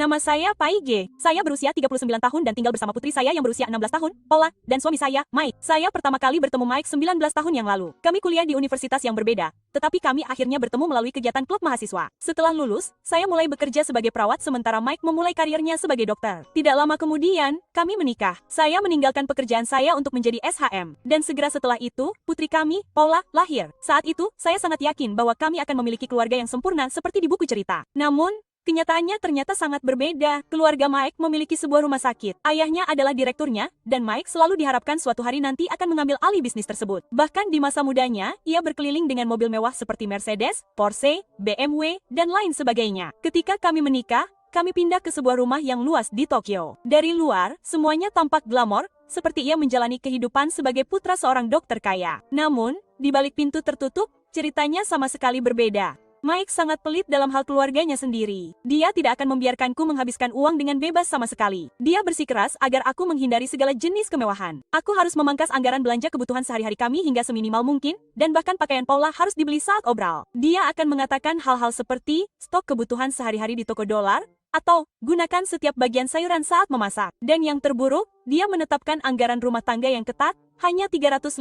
Nama saya Paige. Saya berusia 39 tahun dan tinggal bersama putri saya yang berusia 16 tahun, Paula, dan suami saya, Mike. Saya pertama kali bertemu Mike 19 tahun yang lalu. Kami kuliah di universitas yang berbeda, tetapi kami akhirnya bertemu melalui kegiatan klub mahasiswa. Setelah lulus, saya mulai bekerja sebagai perawat sementara Mike memulai karirnya sebagai dokter. Tidak lama kemudian, kami menikah. Saya meninggalkan pekerjaan saya untuk menjadi SHM. Dan segera setelah itu, putri kami, Paula, lahir. Saat itu, saya sangat yakin bahwa kami akan memiliki keluarga yang sempurna seperti di buku cerita. Namun, kenyataannya ternyata sangat berbeda. Keluarga Mike memiliki sebuah rumah sakit. Ayahnya adalah direkturnya, dan Mike selalu diharapkan suatu hari nanti akan mengambil alih bisnis tersebut. Bahkan di masa mudanya, ia berkeliling dengan mobil mewah seperti Mercedes, Porsche, BMW, dan lain sebagainya. Ketika kami menikah, kami pindah ke sebuah rumah yang luas di Tokyo. Dari luar, semuanya tampak glamor, seperti ia menjalani kehidupan sebagai putra seorang dokter kaya. Namun, di balik pintu tertutup, ceritanya sama sekali berbeda. Mike sangat pelit dalam hal keluarganya sendiri. Dia tidak akan membiarkanku menghabiskan uang dengan bebas sama sekali. Dia bersikeras agar aku menghindari segala jenis kemewahan. Aku harus memangkas anggaran belanja kebutuhan sehari-hari kami hingga seminimal mungkin, dan bahkan pakaian Paula harus dibeli saat obral. Dia akan mengatakan hal-hal seperti, stok kebutuhan sehari-hari di toko dolar, atau gunakan setiap bagian sayuran saat memasak. Dan yang terburuk, dia menetapkan anggaran rumah tangga yang ketat, hanya $350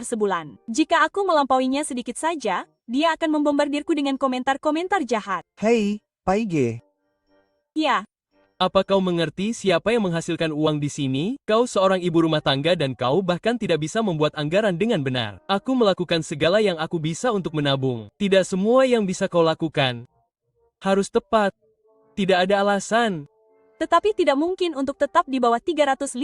sebulan. Jika aku melampauinya sedikit saja, dia akan membombardirku dengan komentar-komentar jahat. Hei, Paige. Ya. Apa kau mengerti siapa yang menghasilkan uang di sini? Kau seorang ibu rumah tangga dan kau bahkan tidak bisa membuat anggaran dengan benar. Aku melakukan segala yang aku bisa untuk menabung. Tidak semua yang bisa kau lakukan harus tepat. Tidak ada alasan. Tetapi tidak mungkin untuk tetap di bawah $350.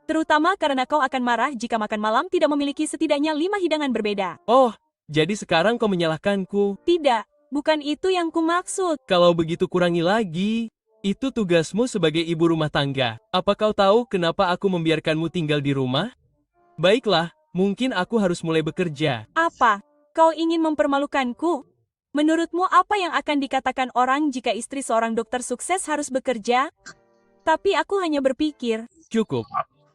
Terutama karena kau akan marah jika makan malam tidak memiliki setidaknya 5 hidangan berbeda. Oh, jadi sekarang kau menyalahkanku? Tidak, bukan itu yang kumaksud. Kalau begitu kurangi lagi. Itu tugasmu sebagai ibu rumah tangga. Apa kau tahu kenapa aku membiarkanmu tinggal di rumah? Baiklah, mungkin aku harus mulai bekerja. Apa? Kau ingin mempermalukanku? Menurutmu apa yang akan dikatakan orang jika istri seorang dokter sukses harus bekerja? Tapi aku hanya berpikir. Cukup.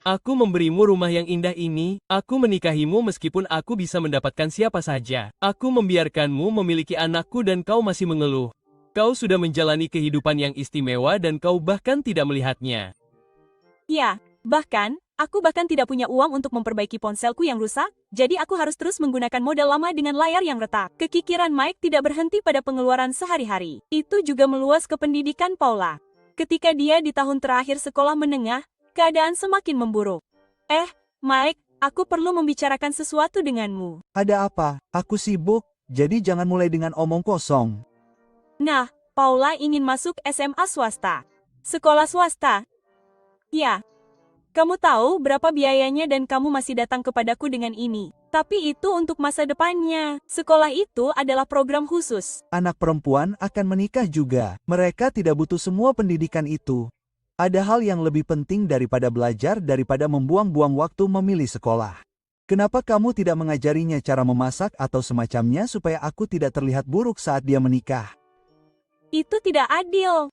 Aku memberimu rumah yang indah ini, aku menikahimu meskipun aku bisa mendapatkan siapa saja. Aku membiarkanmu memiliki anakku dan kau masih mengeluh. Kau sudah menjalani kehidupan yang istimewa dan kau bahkan tidak melihatnya. Ya, aku bahkan tidak punya uang untuk memperbaiki ponselku yang rusak, jadi aku harus terus menggunakan model lama dengan layar yang retak. Kekikiran Mike tidak berhenti pada pengeluaran sehari-hari. Itu juga meluas ke pendidikan Paula. Ketika dia di tahun terakhir sekolah menengah, keadaan semakin memburuk. Mike, aku perlu membicarakan sesuatu denganmu. Ada apa? Aku sibuk, jadi jangan mulai dengan omong kosong. Nah, Paula ingin masuk SMA swasta. Sekolah swasta. Ya. Kamu tahu berapa biayanya dan kamu masih datang kepadaku dengan ini. Tapi itu untuk masa depannya. Sekolah itu adalah program khusus. Anak perempuan akan menikah juga. Mereka tidak butuh semua pendidikan itu. Ada hal yang lebih penting daripada belajar daripada membuang-buang waktu memilih sekolah. Kenapa kamu tidak mengajarinya cara memasak atau semacamnya supaya aku tidak terlihat buruk saat dia menikah? Itu tidak adil.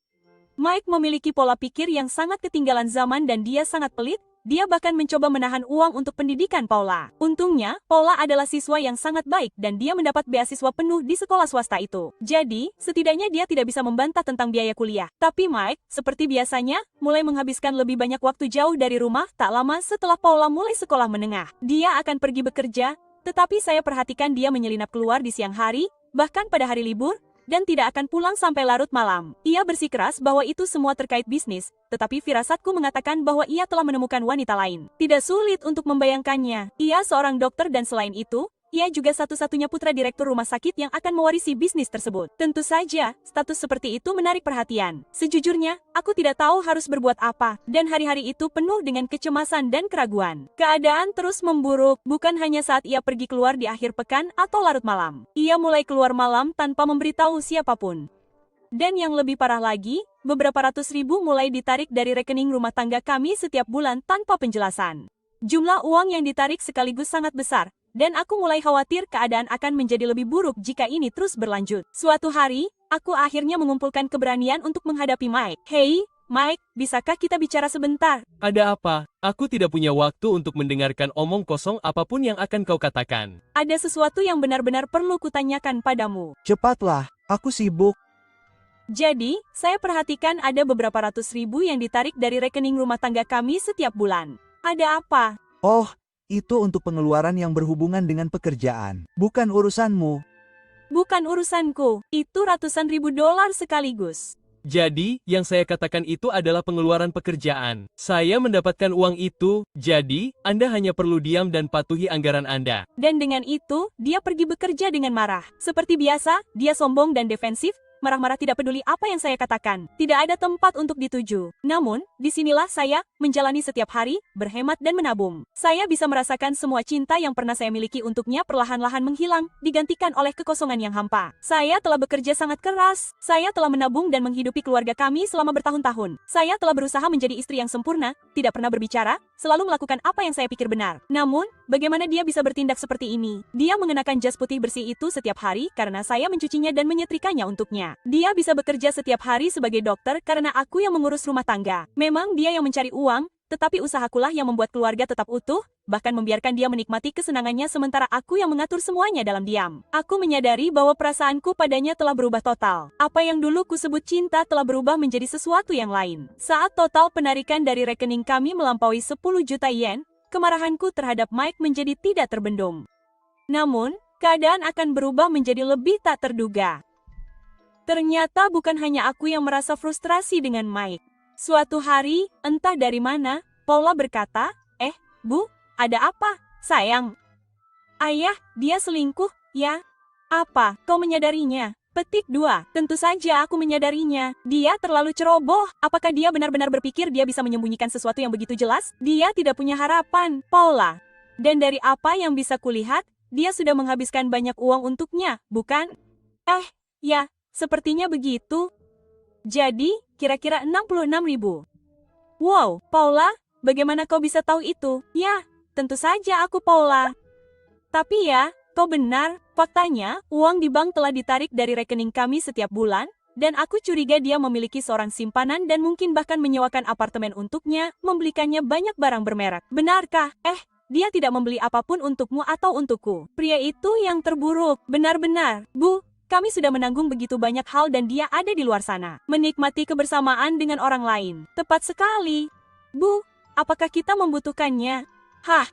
Mike memiliki pola pikir yang sangat ketinggalan zaman dan dia sangat pelit. Dia bahkan mencoba menahan uang untuk pendidikan Paula. Untungnya, Paula adalah siswa yang sangat baik dan dia mendapat beasiswa penuh di sekolah swasta itu. Jadi, setidaknya dia tidak bisa membantah tentang biaya kuliah. Tapi Mike, seperti biasanya, mulai menghabiskan lebih banyak waktu jauh dari rumah tak lama setelah Paula mulai sekolah menengah. Dia akan pergi bekerja, tetapi saya perhatikan dia menyelinap keluar di siang hari, bahkan pada hari libur, dan tidak akan pulang sampai larut malam. Ia bersikeras bahwa itu semua terkait bisnis, tetapi firasatku mengatakan bahwa ia telah menemukan wanita lain. Tidak sulit untuk membayangkannya. Ia seorang dokter dan selain itu, ia juga satu-satunya putra direktur rumah sakit yang akan mewarisi bisnis tersebut. Tentu saja, status seperti itu menarik perhatian. Sejujurnya, aku tidak tahu harus berbuat apa, dan hari-hari itu penuh dengan kecemasan dan keraguan. Keadaan terus memburuk, bukan hanya saat ia pergi keluar di akhir pekan atau larut malam. Ia mulai keluar malam tanpa memberitahu siapapun. Dan yang lebih parah lagi, beberapa ratus ribu mulai ditarik dari rekening rumah tangga kami setiap bulan tanpa penjelasan. Jumlah uang yang ditarik sekaligus sangat besar, dan aku mulai khawatir keadaan akan menjadi lebih buruk jika ini terus berlanjut. Suatu hari, aku akhirnya mengumpulkan keberanian untuk menghadapi Mike. Hei, Mike, bisakah kita bicara sebentar? Ada apa? Aku tidak punya waktu untuk mendengarkan omong kosong apapun yang akan kau katakan. Ada sesuatu yang benar-benar perlu kutanyakan padamu. Cepatlah, aku sibuk. Jadi, saya perhatikan ada beberapa ratus ribu yang ditarik dari rekening rumah tangga kami setiap bulan. Ada apa? Oh, itu untuk pengeluaran yang berhubungan dengan pekerjaan. Bukan urusanmu. Bukan urusanku, itu ratusan ribu dolar sekaligus. Jadi, yang saya katakan itu adalah pengeluaran pekerjaan. Saya mendapatkan uang itu, jadi Anda hanya perlu diam dan patuhi anggaran Anda. Dan dengan itu, dia pergi bekerja dengan marah. Seperti biasa, dia sombong dan defensif, marah-marah tidak peduli apa yang saya katakan. Tidak ada tempat untuk dituju. Namun, disinilah saya, menjalani setiap hari, berhemat dan menabung. Saya bisa merasakan semua cinta yang pernah saya miliki untuknya perlahan-lahan menghilang, digantikan oleh kekosongan yang hampa. Saya telah bekerja sangat keras. Saya telah menabung dan menghidupi keluarga kami selama bertahun-tahun. Saya telah berusaha menjadi istri yang sempurna, tidak pernah berbicara, selalu melakukan apa yang saya pikir benar. Namun, bagaimana dia bisa bertindak seperti ini? Dia mengenakan jas putih bersih itu setiap hari karena saya mencucinya dan menyetrikanya untuknya. Dia bisa bekerja setiap hari sebagai dokter karena aku yang mengurus rumah tangga. Memang dia yang mencari uang, tetapi usahakulah yang membuat keluarga tetap utuh, bahkan membiarkan dia menikmati kesenangannya sementara aku yang mengatur semuanya dalam diam. Aku menyadari bahwa perasaanku padanya telah berubah total. Apa yang dulu kusebut cinta telah berubah menjadi sesuatu yang lain. Saat total penarikan dari rekening kami melampaui 10 juta yen, kemarahanku terhadap Mike menjadi tidak terbendung. Namun, keadaan akan berubah menjadi lebih tak terduga. Ternyata bukan hanya aku yang merasa frustrasi dengan Mike. Suatu hari, entah dari mana, Paula berkata, Bu, ada apa, sayang? Ayah, dia selingkuh, ya? Apa, kau menyadarinya? Petik 2. Tentu saja aku menyadarinya. Dia terlalu ceroboh. Apakah dia benar-benar berpikir dia bisa menyembunyikan sesuatu yang begitu jelas? Dia tidak punya harapan, Paula. Dan dari apa yang bisa kulihat, dia sudah menghabiskan banyak uang untuknya, bukan? Ya. Sepertinya begitu. Jadi, kira-kira 66.000. Wow, Paula, bagaimana kau bisa tahu itu? Ya, tentu saja aku Paula. Tapi ya, kau benar, faktanya, uang di bank telah ditarik dari rekening kami setiap bulan, dan aku curiga dia memiliki seorang simpanan dan mungkin bahkan menyewakan apartemen untuknya, membelikannya banyak barang bermerek. Benarkah? Dia tidak membeli apapun untukmu atau untukku. Pria itu yang terburuk, benar-benar. Bu, kami sudah menanggung begitu banyak hal dan dia ada di luar sana, menikmati kebersamaan dengan orang lain. Tepat sekali. Bu, apakah kita membutuhkannya?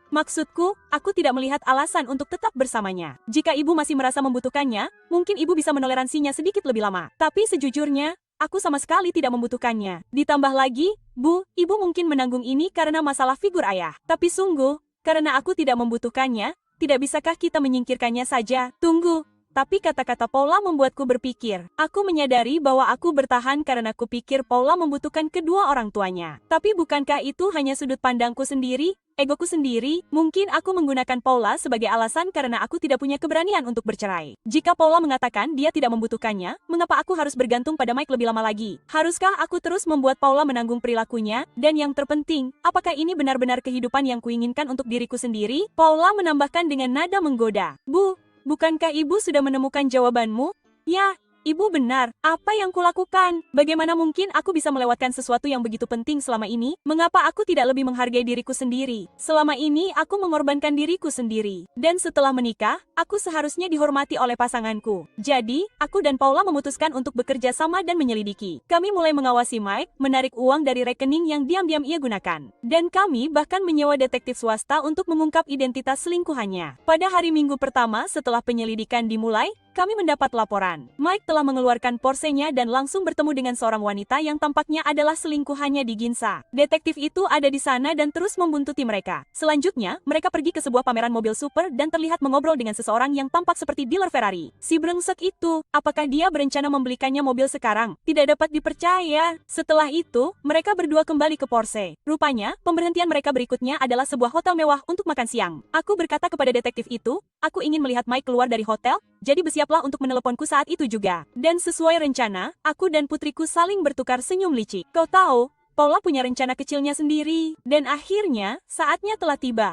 Maksudku, aku tidak melihat alasan untuk tetap bersamanya. Jika ibu masih merasa membutuhkannya, mungkin ibu bisa menoleransinya sedikit lebih lama. Tapi sejujurnya, aku sama sekali tidak membutuhkannya. Ditambah lagi, Bu, ibu mungkin menanggung ini karena masalah figur ayah. Tapi sungguh, karena aku tidak membutuhkannya, tidak bisakah kita menyingkirkannya saja? Tunggu. Tapi kata-kata Paula membuatku berpikir. Aku menyadari bahwa aku bertahan karena aku pikir Paula membutuhkan kedua orang tuanya. Tapi bukankah itu hanya sudut pandangku sendiri? Egoku sendiri? Mungkin aku menggunakan Paula sebagai alasan karena aku tidak punya keberanian untuk bercerai. Jika Paula mengatakan dia tidak membutuhkannya, mengapa aku harus bergantung pada Mike lebih lama lagi? Haruskah aku terus membuat Paula menanggung perilakunya? Dan yang terpenting, apakah ini benar-benar kehidupan yang kuinginkan untuk diriku sendiri? Paula menambahkan dengan nada menggoda. Bu, bukankah ibu sudah menemukan jawabanmu? Ya, ibu benar. Apa yang kulakukan? Bagaimana mungkin aku bisa melewatkan sesuatu yang begitu penting selama ini? Mengapa aku tidak lebih menghargai diriku sendiri? Selama ini aku mengorbankan diriku sendiri. Dan setelah menikah, aku seharusnya dihormati oleh pasanganku. Jadi, aku dan Paula memutuskan untuk bekerja sama dan menyelidiki. Kami mulai mengawasi Mike, menarik uang dari rekening yang diam-diam ia gunakan. Dan kami bahkan menyewa detektif swasta untuk mengungkap identitas selingkuhannya. Pada hari Minggu pertama setelah penyelidikan dimulai, kami mendapat laporan. Mike telah mengeluarkan porsenya dan langsung bertemu dengan seorang wanita yang tampaknya adalah selingkuhannya di Ginza. Detektif itu ada di sana dan terus membuntuti mereka. Selanjutnya, mereka pergi ke sebuah pameran mobil super dan terlihat mengobrol dengan seseorang yang tampak seperti dealer Ferrari. Si brengsek itu, apakah dia berencana membelikannya mobil sekarang? Tidak dapat dipercaya. Setelah itu, mereka berdua kembali ke Porsche. Rupanya, pemberhentian mereka berikutnya adalah sebuah hotel mewah untuk makan siang. Aku berkata kepada detektif itu, aku ingin melihat Mike keluar dari hotel, jadi bersiaplah untuk meneleponku saat itu juga. Dan sesuai rencana, aku dan putriku saling bertukar senyum licik. Kau tahu, Paula punya rencana kecilnya sendiri. Dan akhirnya, saatnya telah tiba.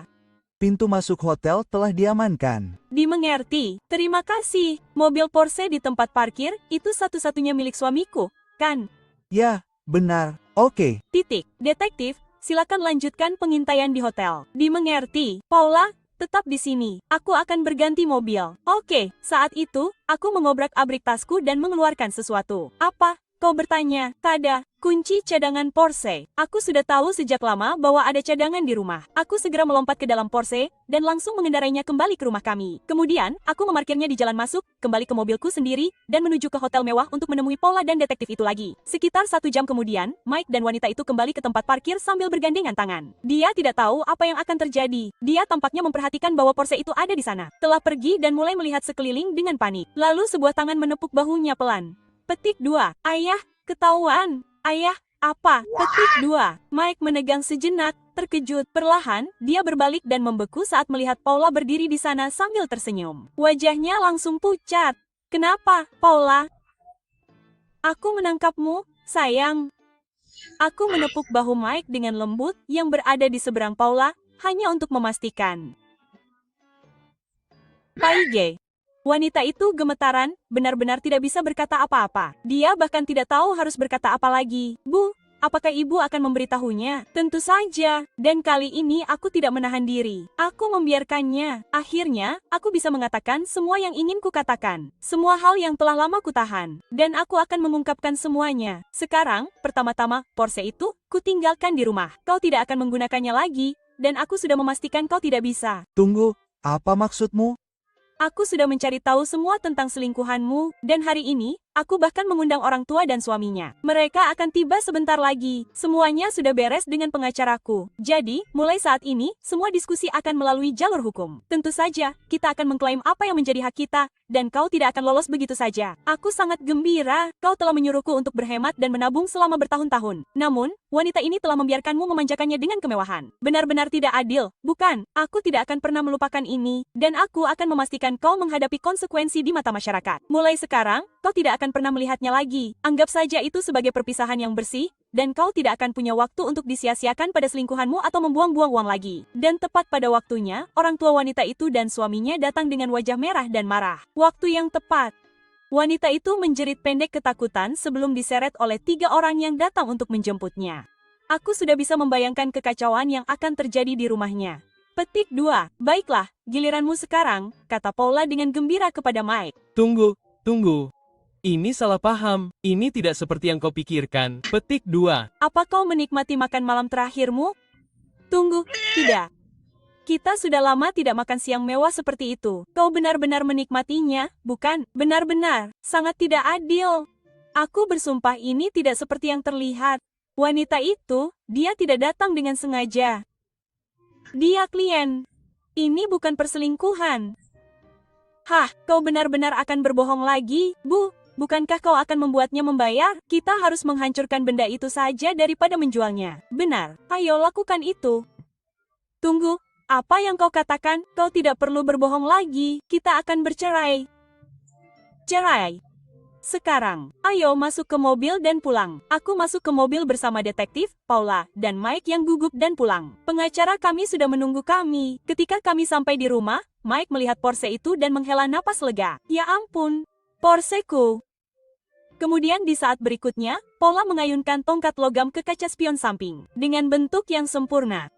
Pintu masuk hotel telah diamankan. Dimengerti. Terima kasih. Mobil Porsche di tempat parkir, itu satu-satunya milik suamiku, kan? Ya, benar. Oke. Detektif, silakan lanjutkan pengintaian di hotel. Dimengerti. Paula, tetap di sini. Aku akan berganti mobil. Oke, saat itu, aku mengobrak-abrik tasku dan mengeluarkan sesuatu. Apa? Kau bertanya, Kada, kunci cadangan Porsche. Aku sudah tahu sejak lama bahwa ada cadangan di rumah. Aku segera melompat ke dalam Porsche dan langsung mengendarainya kembali ke rumah kami. Kemudian, aku memarkirnya di jalan masuk, kembali ke mobilku sendiri, dan menuju ke hotel mewah untuk menemui Paula dan detektif itu lagi. Sekitar 1 jam kemudian, Mike dan wanita itu kembali ke tempat parkir sambil bergandengan tangan. Dia tidak tahu apa yang akan terjadi. Dia tampaknya memperhatikan bahwa Porsche itu ada di sana. Telah pergi dan mulai melihat sekeliling dengan panik. Lalu sebuah tangan menepuk bahunya pelan. Petik 2. Ayah, ketahuan. Ayah, apa? Petik 2. Mike menegang sejenak, terkejut. Perlahan, dia berbalik dan membeku saat melihat Paula berdiri di sana sambil tersenyum. Wajahnya langsung pucat. Kenapa, Paula? Aku menangkapmu, sayang. Aku menepuk bahu Mike dengan lembut yang berada di seberang Paula, hanya untuk memastikan. Paige. Wanita itu gemetaran, benar-benar tidak bisa berkata apa-apa. Dia bahkan tidak tahu harus berkata apa lagi. Bu, apakah ibu akan memberitahunya? Tentu saja, dan kali ini aku tidak menahan diri. Aku membiarkannya. Akhirnya, aku bisa mengatakan semua yang ingin kukatakan. Semua hal yang telah lama kutahan. Dan aku akan mengungkapkan semuanya. Sekarang, pertama-tama, Porsche itu, kutinggalkan di rumah. Kau tidak akan menggunakannya lagi, dan aku sudah memastikan kau tidak bisa. Tunggu, apa maksudmu? Aku sudah mencari tahu semua tentang selingkuhanmu, dan hari ini, aku bahkan mengundang orang tua dan suaminya. Mereka akan tiba sebentar lagi. Semuanya sudah beres dengan pengacaraku. Jadi, mulai saat ini, semua diskusi akan melalui jalur hukum. Tentu saja, kita akan mengklaim apa yang menjadi hak kita, dan kau tidak akan lolos begitu saja. Aku sangat gembira, kau telah menyuruhku untuk berhemat dan menabung selama bertahun-tahun. Namun, wanita ini telah membiarkanmu memanjakannya dengan kemewahan. Benar-benar tidak adil, bukan? Aku tidak akan pernah melupakan ini, dan aku akan memastikan kau menghadapi konsekuensi di mata masyarakat. Mulai sekarang, kau tidak akan pernah melihatnya lagi. Anggap saja itu sebagai perpisahan yang bersih, dan kau tidak akan punya waktu untuk disia-siakan pada selingkuhanmu atau membuang-buang uang lagi. Dan tepat pada waktunya, orang tua wanita itu dan suaminya datang dengan wajah merah dan marah. Waktu yang tepat. Wanita itu menjerit pendek ketakutan sebelum diseret oleh 3 orang yang datang untuk menjemputnya. Aku sudah bisa membayangkan kekacauan yang akan terjadi di rumahnya. Petik 2. Baiklah, giliranmu sekarang, kata Paula dengan gembira kepada Mike. Tunggu. Ini salah paham. Ini tidak seperti yang kau pikirkan. Petik 2. Apa kau menikmati makan malam terakhirmu? Tunggu, tidak. Kita sudah lama tidak makan siang mewah seperti itu. Kau benar-benar menikmatinya, bukan? Benar-benar, sangat tidak adil. Aku bersumpah ini tidak seperti yang terlihat. Wanita itu, dia tidak datang dengan sengaja. Dia klien. Ini bukan perselingkuhan. Hah, kau benar-benar akan berbohong lagi, Bu? Bukankah kau akan membuatnya membayar? Kita harus menghancurkan benda itu saja daripada menjualnya. Benar, ayo lakukan itu. Tunggu, apa yang kau katakan? Kau tidak perlu berbohong lagi. Kita akan bercerai. Cerai. Sekarang, ayo masuk ke mobil dan pulang. Aku masuk ke mobil bersama detektif, Paula, dan Mike yang gugup dan pulang. Pengacara kami sudah menunggu kami. Ketika kami sampai di rumah, Mike melihat Porsche itu dan menghela napas lega. Ya ampun, Porscheku. Kemudian di saat berikutnya, Paula mengayunkan tongkat logam ke kaca spion samping. Dengan bentuk yang sempurna.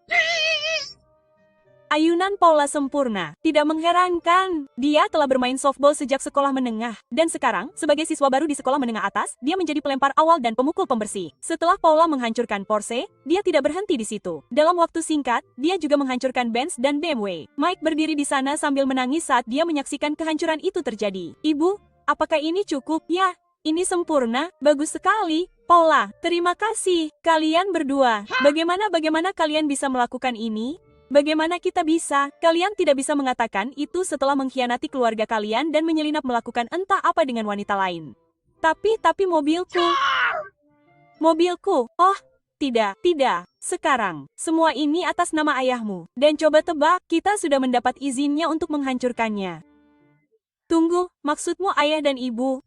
Ayunan Paula sempurna. Tidak mengherankan. Dia telah bermain softball sejak sekolah menengah. Dan sekarang, sebagai siswa baru di sekolah menengah atas, dia menjadi pelempar awal dan pemukul pembersih. Setelah Paula menghancurkan Porsche, dia tidak berhenti di situ. Dalam waktu singkat, dia juga menghancurkan Benz dan BMW. Mike berdiri di sana sambil menangis saat dia menyaksikan kehancuran itu terjadi. Ibu, apakah ini cukup? Ya, ini sempurna. Bagus sekali. Paula, terima kasih. Kalian berdua. Bagaimana kalian bisa melakukan ini? Bagaimana kita bisa? Kalian tidak bisa mengatakan itu setelah mengkhianati keluarga kalian dan menyelinap melakukan entah apa dengan wanita lain. Tapi mobilku. Mobilku. Oh, tidak. Sekarang, semua ini atas nama ayahmu. Dan coba tebak, kita sudah mendapat izinnya untuk menghancurkannya. Tunggu, maksudmu ayah dan ibu?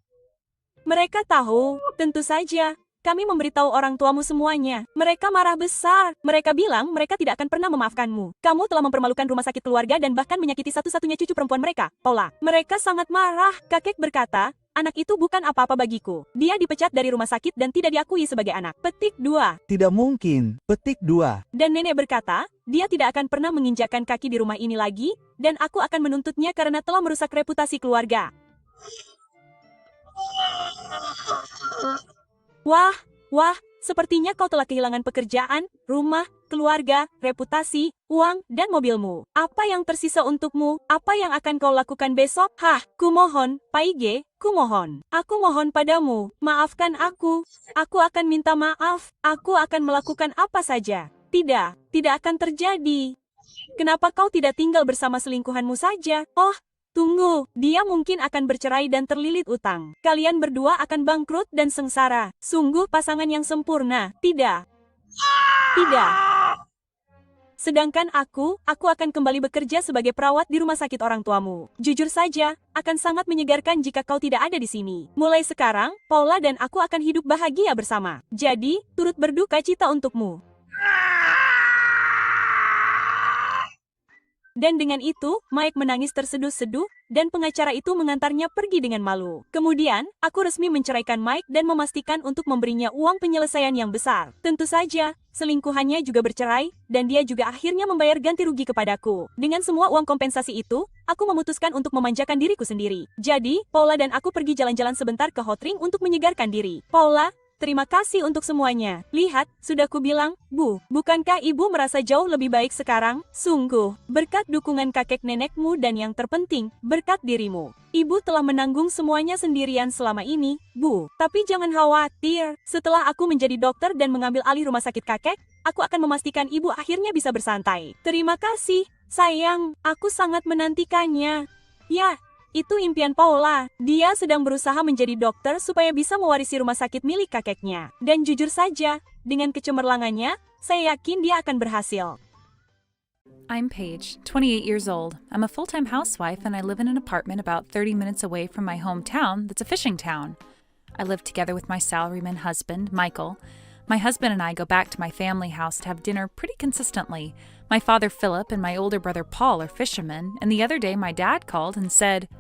Mereka tahu, tentu saja. Kami memberitahu orang tuamu semuanya. Mereka marah besar. Mereka bilang mereka tidak akan pernah memaafkanmu. Kamu telah mempermalukan rumah sakit keluarga dan bahkan menyakiti satu-satunya cucu perempuan mereka, Paula. Mereka sangat marah. Kakek berkata, anak itu bukan apa-apa bagiku. Dia dipecat dari rumah sakit dan tidak diakui sebagai anak. Petik 2. Tidak mungkin. Petik 2. Dan nenek berkata, dia tidak akan pernah menginjakkan kaki di rumah ini lagi, dan aku akan menuntutnya karena telah merusak reputasi keluarga. Wah, sepertinya kau telah kehilangan pekerjaan, rumah, keluarga, reputasi, uang, dan mobilmu. Apa yang tersisa untukmu? Apa yang akan kau lakukan besok? Kumohon, Paige, kumohon. Aku mohon padamu, maafkan aku. Aku akan minta maaf. Aku akan melakukan apa saja. Tidak akan terjadi. Kenapa kau tidak tinggal bersama selingkuhanmu saja? Oh, tunggu, dia mungkin akan bercerai dan terlilit utang. Kalian berdua akan bangkrut dan sengsara. Sungguh pasangan yang sempurna. Tidak. Sedangkan aku akan kembali bekerja sebagai perawat di rumah sakit orang tuamu. Jujur saja, akan sangat menyegarkan jika kau tidak ada di sini. Mulai sekarang, Paula dan aku akan hidup bahagia bersama. Jadi, turut berduka cita untukmu. Dan dengan itu, Mike menangis terseduh-seduh, dan pengacara itu mengantarnya pergi dengan malu. Kemudian, aku resmi menceraikan Mike dan memastikan untuk memberinya uang penyelesaian yang besar. Tentu saja, selingkuhannya juga bercerai, dan dia juga akhirnya membayar ganti rugi kepadaku. Dengan semua uang kompensasi itu, aku memutuskan untuk memanjakan diriku sendiri. Jadi, Paula dan aku pergi jalan-jalan sebentar ke hot ring untuk menyegarkan diri. Paula, terima kasih untuk semuanya. Lihat, sudah kubilang, Bu, bukankah ibu merasa jauh lebih baik sekarang? Sungguh, berkat dukungan kakek nenekmu dan yang terpenting, berkat dirimu. Ibu telah menanggung semuanya sendirian selama ini, Bu. Tapi jangan khawatir, setelah aku menjadi dokter dan mengambil alih rumah sakit kakek, aku akan memastikan ibu akhirnya bisa bersantai. Terima kasih, sayang, aku sangat menantikannya. Ya, itu impian Paula. Dia sedang berusaha menjadi dokter supaya bisa mewarisi rumah sakit milik kakeknya. Dan jujur saja, dengan kecemerlangannya, saya yakin dia akan berhasil. I'm Paige, 28 years old. I'm a full-time housewife and I live in an apartment about 30 minutes away from my hometown that's a fishing town. I live together with my salaryman husband, Michael. My husband and I go back to my family house to have dinner pretty consistently. My father, Philip, and my older brother, Paul, are fishermen, and the other day my dad called and said,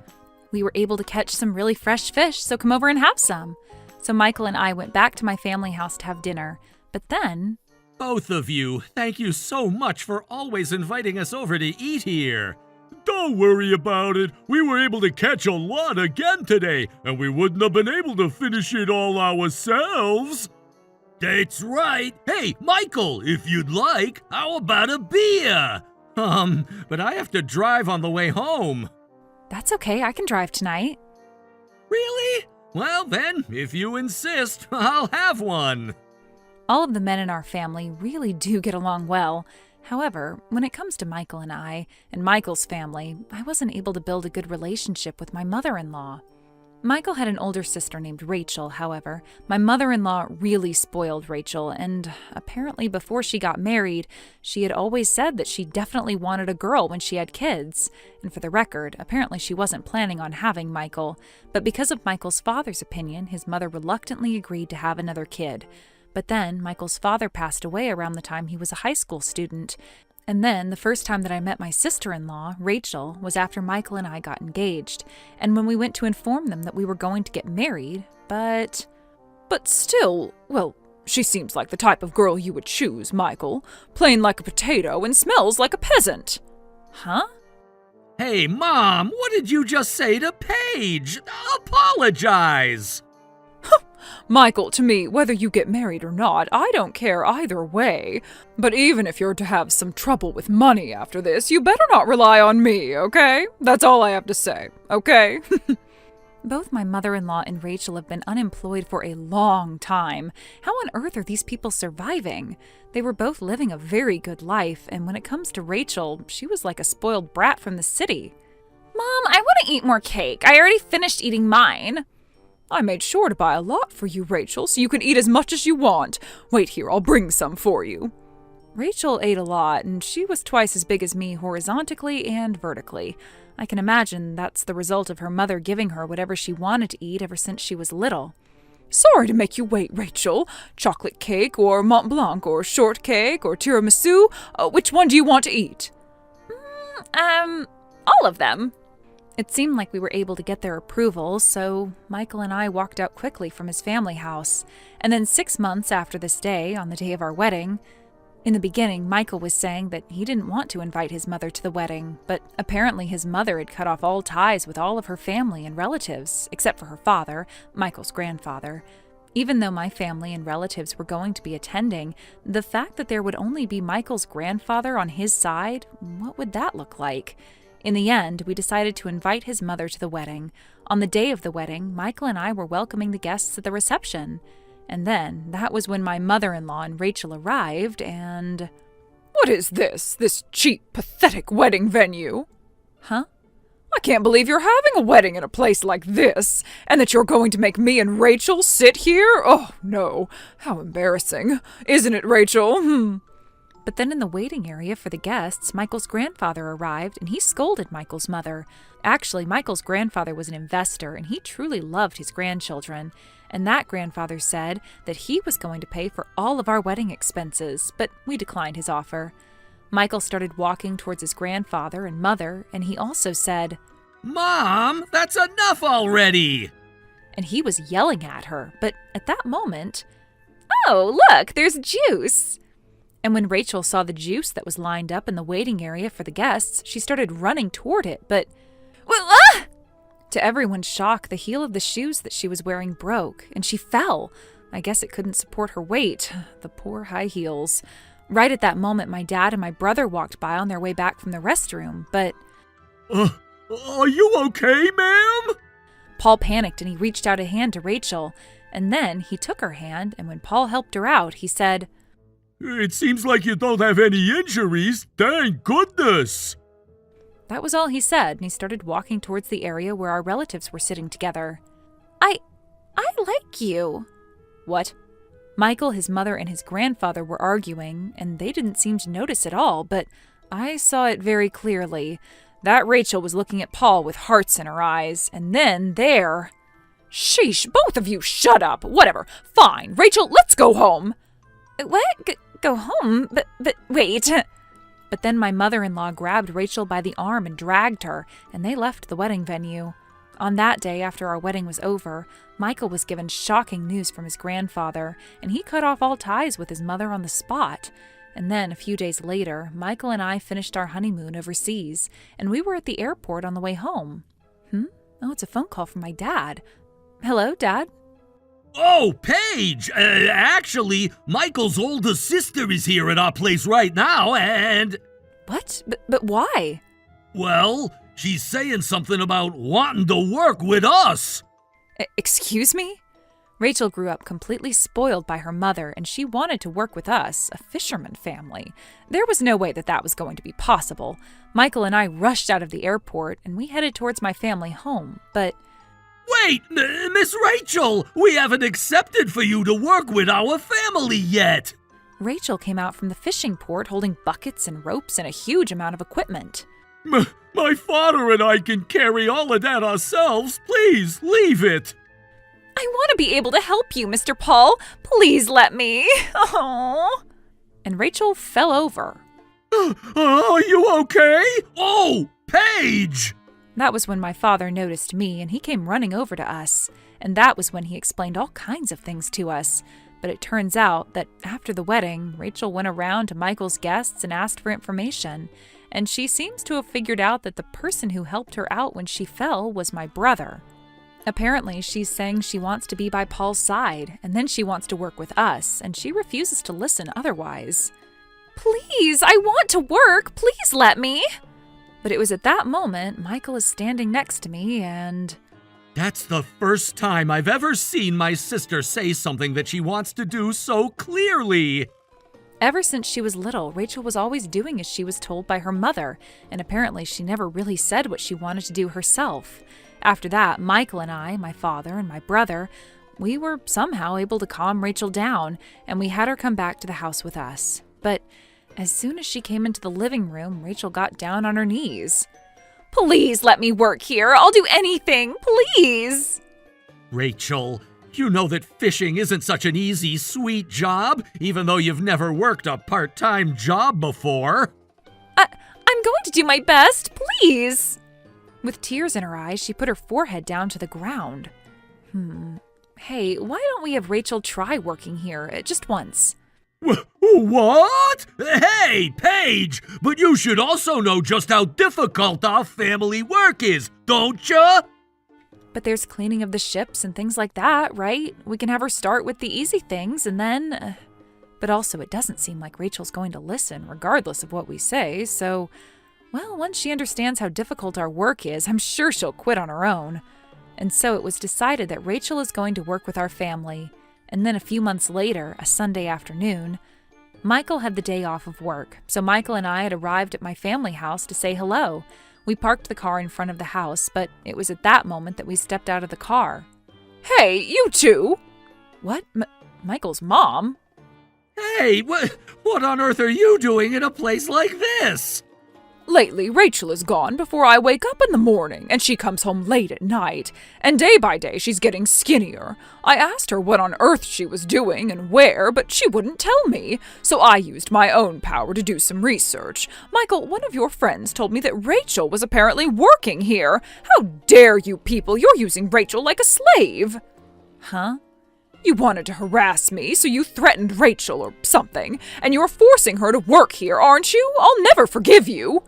"We were able to catch some really fresh fish, so come over and have some." So Michael and I went back to my family house to have dinner. But then... Both of you, thank you so much for always inviting us over to eat here. Don't worry about it. We were able to catch a lot again today, and we wouldn't have been able to finish it all ourselves. That's right. Hey, Michael, if you'd like, how about a beer? But I have to drive on the way home. That's okay, I can drive tonight. Really? Well then, if you insist, I'll have one. All of the men in our family really do get along well. However, when it comes to Michael and I, and Michael's family, I wasn't able to build a good relationship with my mother-in-law. Michael had an older sister named Rachel, however. My mother-in-law really spoiled Rachel, and apparently before she got married, she had always said that she definitely wanted a girl when she had kids. And for the record, apparently she wasn't planning on having Michael. But because of Michael's father's opinion, his mother reluctantly agreed to have another kid. But then, Michael's father passed away around the time he was a high school student. And then, the first time that I met my sister-in-law, Rachel, was after Michael and I got engaged, and when we went to inform them that we were going to get married, but still, well, she seems like the type of girl you would choose, Michael. Plain like a potato and smells like a peasant. Huh? Hey, Mom, what did you just say to Paige? Apologize! Michael, to me, whether you get married or not, I don't care either way. But even if you're to have some trouble with money after this, you better not rely on me, okay? That's all I have to say, okay? Both my mother-in-law and Rachel have been unemployed for a long time. How on earth are these people surviving? They were both living a very good life, and when it comes to Rachel, she was like a spoiled brat from the city. Mom, I want to eat more cake. I already finished eating mine. I made sure to buy a lot for you, Rachel, so you can eat as much as you want. Wait here, I'll bring some for you. Rachel ate a lot, and she was twice as big as me horizontally and vertically. I can imagine that's the result of her mother giving her whatever she wanted to eat ever since she was little. Sorry to make you wait, Rachel. Chocolate cake, or Mont Blanc, or shortcake, or tiramisu? Which one do you want to eat? All of them. It seemed like we were able to get their approval, so Michael and I walked out quickly from his family house. And then 6 months after this day, on the day of our wedding, in the beginning, Michael was saying that he didn't want to invite his mother to the wedding, but apparently his mother had cut off all ties with all of her family and relatives, except for her father, Michael's grandfather. Even though my family and relatives were going to be attending, the fact that there would only be Michael's grandfather on his side, what would that look like? In the end, we decided to invite his mother to the wedding. On the day of the wedding, Michael and I were welcoming the guests at the reception. And then, that was when my mother-in-law and Rachel arrived, and... What is this? This cheap, pathetic wedding venue? Huh? I can't believe you're having a wedding in a place like this, and that you're going to make me and Rachel sit here? Oh, no. How embarrassing. Isn't it, Rachel? But then in the waiting area for the guests, Michael's grandfather arrived, and he scolded Michael's mother. Actually, Michael's grandfather was an investor, and he truly loved his grandchildren. And that grandfather said that he was going to pay for all of our wedding expenses, but we declined his offer. Michael started walking towards his grandfather and mother, and he also said, Mom, that's enough already! And he was yelling at her, but at that moment, oh, look, there's juice! And when Rachel saw the juice that was lined up in the waiting area for the guests, she started running toward it, but... To everyone's shock, the heel of the shoes that she was wearing broke, and she fell. I guess it couldn't support her weight. The poor high heels. Right at that moment, my dad and my brother walked by on their way back from the restroom, but... Are you okay, ma'am? Paul panicked and he reached out a hand to Rachel, and then he took her hand, and when Paul helped her out, he said, It seems like you don't have any injuries. Thank goodness. That was all he said, and he started walking towards the area where our relatives were sitting together. I like you. What? Michael, his mother, and his grandfather were arguing, and they didn't seem to notice at all, but I saw it very clearly. That Rachel was looking at Paul with hearts in her eyes, and then there... Sheesh, both of you shut up. Whatever. Fine. Rachel, let's go home. What? Go home? But wait... But then my mother-in-law grabbed Rachel by the arm and dragged her, and they left the wedding venue. On that day, after our wedding was over, Michael was given shocking news from his grandfather, and he cut off all ties with his mother on the spot. And then, a few days later, Michael and I finished our honeymoon overseas, and we were at the airport on the way home. Oh, it's a phone call from my dad. Hello, Dad? Oh, Paige! Actually, Michael's older sister is here at our place right now, and... What? But why? Well, she's saying something about wanting to work with us. Excuse me? Rachel grew up completely spoiled by her mother, and she wanted to work with us, a fisherman family. There was no way that that was going to be possible. Michael and I rushed out of the airport, and we headed towards my family home, but... Wait, Miss Rachel, we haven't accepted for you to work with our family yet. Rachel came out from the fishing port holding buckets and ropes and a huge amount of equipment. My father and I can carry all of that ourselves. Please, leave it. I want to be able to help you, Mr. Paul. Please let me. Oh. And Rachel fell over. Are you okay? Oh, Paige! That was when my father noticed me, and he came running over to us. And that was when he explained all kinds of things to us. But it turns out that after the wedding, Rachel went around to Michael's guests and asked for information. And she seems to have figured out that the person who helped her out when she fell was my brother. Apparently, she's saying she wants to be by Paul's side, and then she wants to work with us, and she refuses to listen otherwise. Please, I want to work. Please let me. But it was at that moment Michael is standing next to me and... That's the first time I've ever seen my sister say something that she wants to do so clearly. Ever since she was little, Rachel was always doing as she was told by her mother, and apparently she never really said what she wanted to do herself. After that, Michael and I, my father and my brother, we were somehow able to calm Rachel down, and we had her come back to the house with us. But as soon as she came into the living room, Rachel got down on her knees. Please let me work here. I'll do anything. Please. Rachel, you know that fishing isn't such an easy, sweet job, even though you've never worked a part-time job before. I'm going to do my best. Please. With tears in her eyes, she put her forehead down to the ground. Hey, why don't we have Rachel try working here just once? What? Hey, Paige! But you should also know just how difficult our family work is, don't ya? But there's cleaning of the ships and things like that, right? We can have her start with the easy things and then... But also, it doesn't seem like Rachel's going to listen, regardless of what we say, so... Well, once she understands how difficult our work is, I'm sure she'll quit on her own. And so it was decided that Rachel is going to work with our family. And then a few months later, a Sunday afternoon, Michael had the day off of work, so Michael and I had arrived at my family house to say hello. We parked the car in front of the house, but it was at that moment that we stepped out of the car. Hey, you two! What? Michael's mom? Hey, what on earth are you doing in a place like this? Lately, Rachel is gone before I wake up in the morning, and she comes home late at night, and day by day she's getting skinnier. I asked her what on earth she was doing and where, but she wouldn't tell me, so I used my own power to do some research. Michael, one of your friends told me that Rachel was apparently working here. How dare you people, you're using Rachel like a slave! Huh? You wanted to harass me, so you threatened Rachel or something, and you're forcing her to work here, aren't you? I'll never forgive you!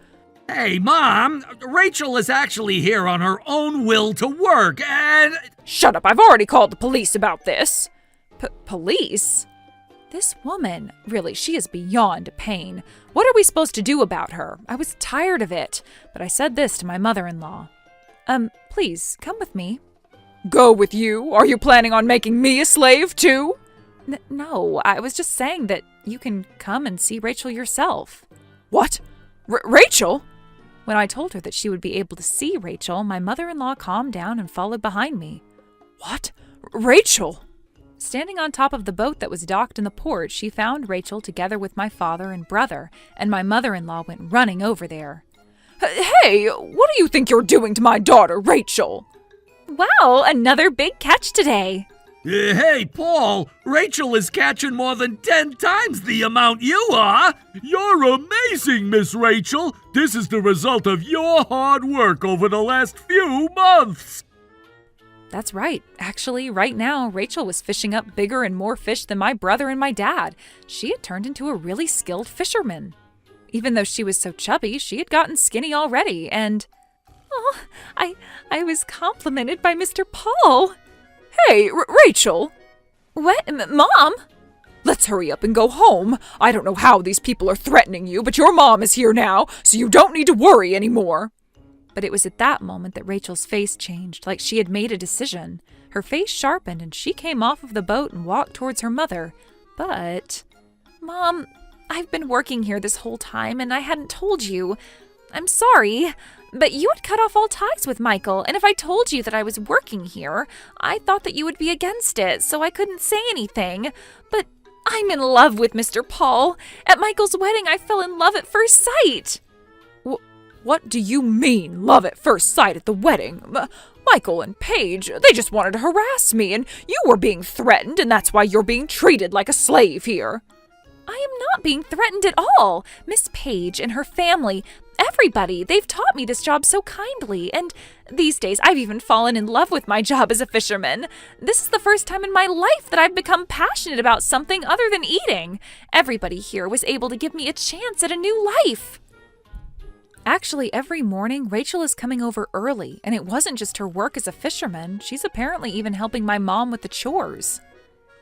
Hey, Mom, Rachel is actually here on her own will to work, and... Shut up, I've already called the police about this. Police? This woman, really, she is beyond pain. What are we supposed to do about her? I was tired of it, but I said this to my mother-in-law. Please, come with me. Go with you? Are you planning on making me a slave, too? No, I was just saying that you can come and see Rachel yourself. What? Rachel? When I told her that she would be able to see Rachel, my mother-in-law calmed down and followed behind me. What? Rachel? Standing on top of the boat that was docked in the port, she found Rachel together with my father and brother, and my mother-in-law went running over there. Hey, what do you think you're doing to my daughter, Rachel? Wow, another big catch today. Hey, Paul, Rachel is catching more than 10 times the amount you are. You're amazing, Miss Rachel. This is the result of your hard work over the last few months. That's right. Actually, right now, Rachel was fishing up bigger and more fish than my brother and my dad. She had turned into a really skilled fisherman. Even though she was so chubby, she had gotten skinny already, and... Oh, I was complimented by Mr. Paul. Hey, Rachel! What? Mom? Let's hurry up and go home. I don't know how these people are threatening you, but your mom is here now, so you don't need to worry anymore. But it was at that moment that Rachel's face changed, like she had made a decision. Her face sharpened and she came off of the boat and walked towards her mother. But... Mom, I've been working here this whole time and I hadn't told you. I'm sorry, but you had cut off all ties with Michael, and if I told you that I was working here, I thought that you would be against it, so I couldn't say anything. But I'm in love with Mr. Paul. At Michael's wedding, I fell in love at first sight. What do you mean, love at first sight at the wedding? Michael and Paige, they just wanted to harass me, and you were being threatened, and that's why you're being treated like a slave here. I am not being threatened at all. Miss Paige and her family, everybody, they've taught me this job so kindly, and these days I've even fallen in love with my job as a fisherman. This is the first time in my life that I've become passionate about something other than eating. Everybody here was able to give me a chance at a new life. Actually, every morning, Rachel is coming over early, and it wasn't just her work as a fisherman. She's apparently even helping my mom with the chores.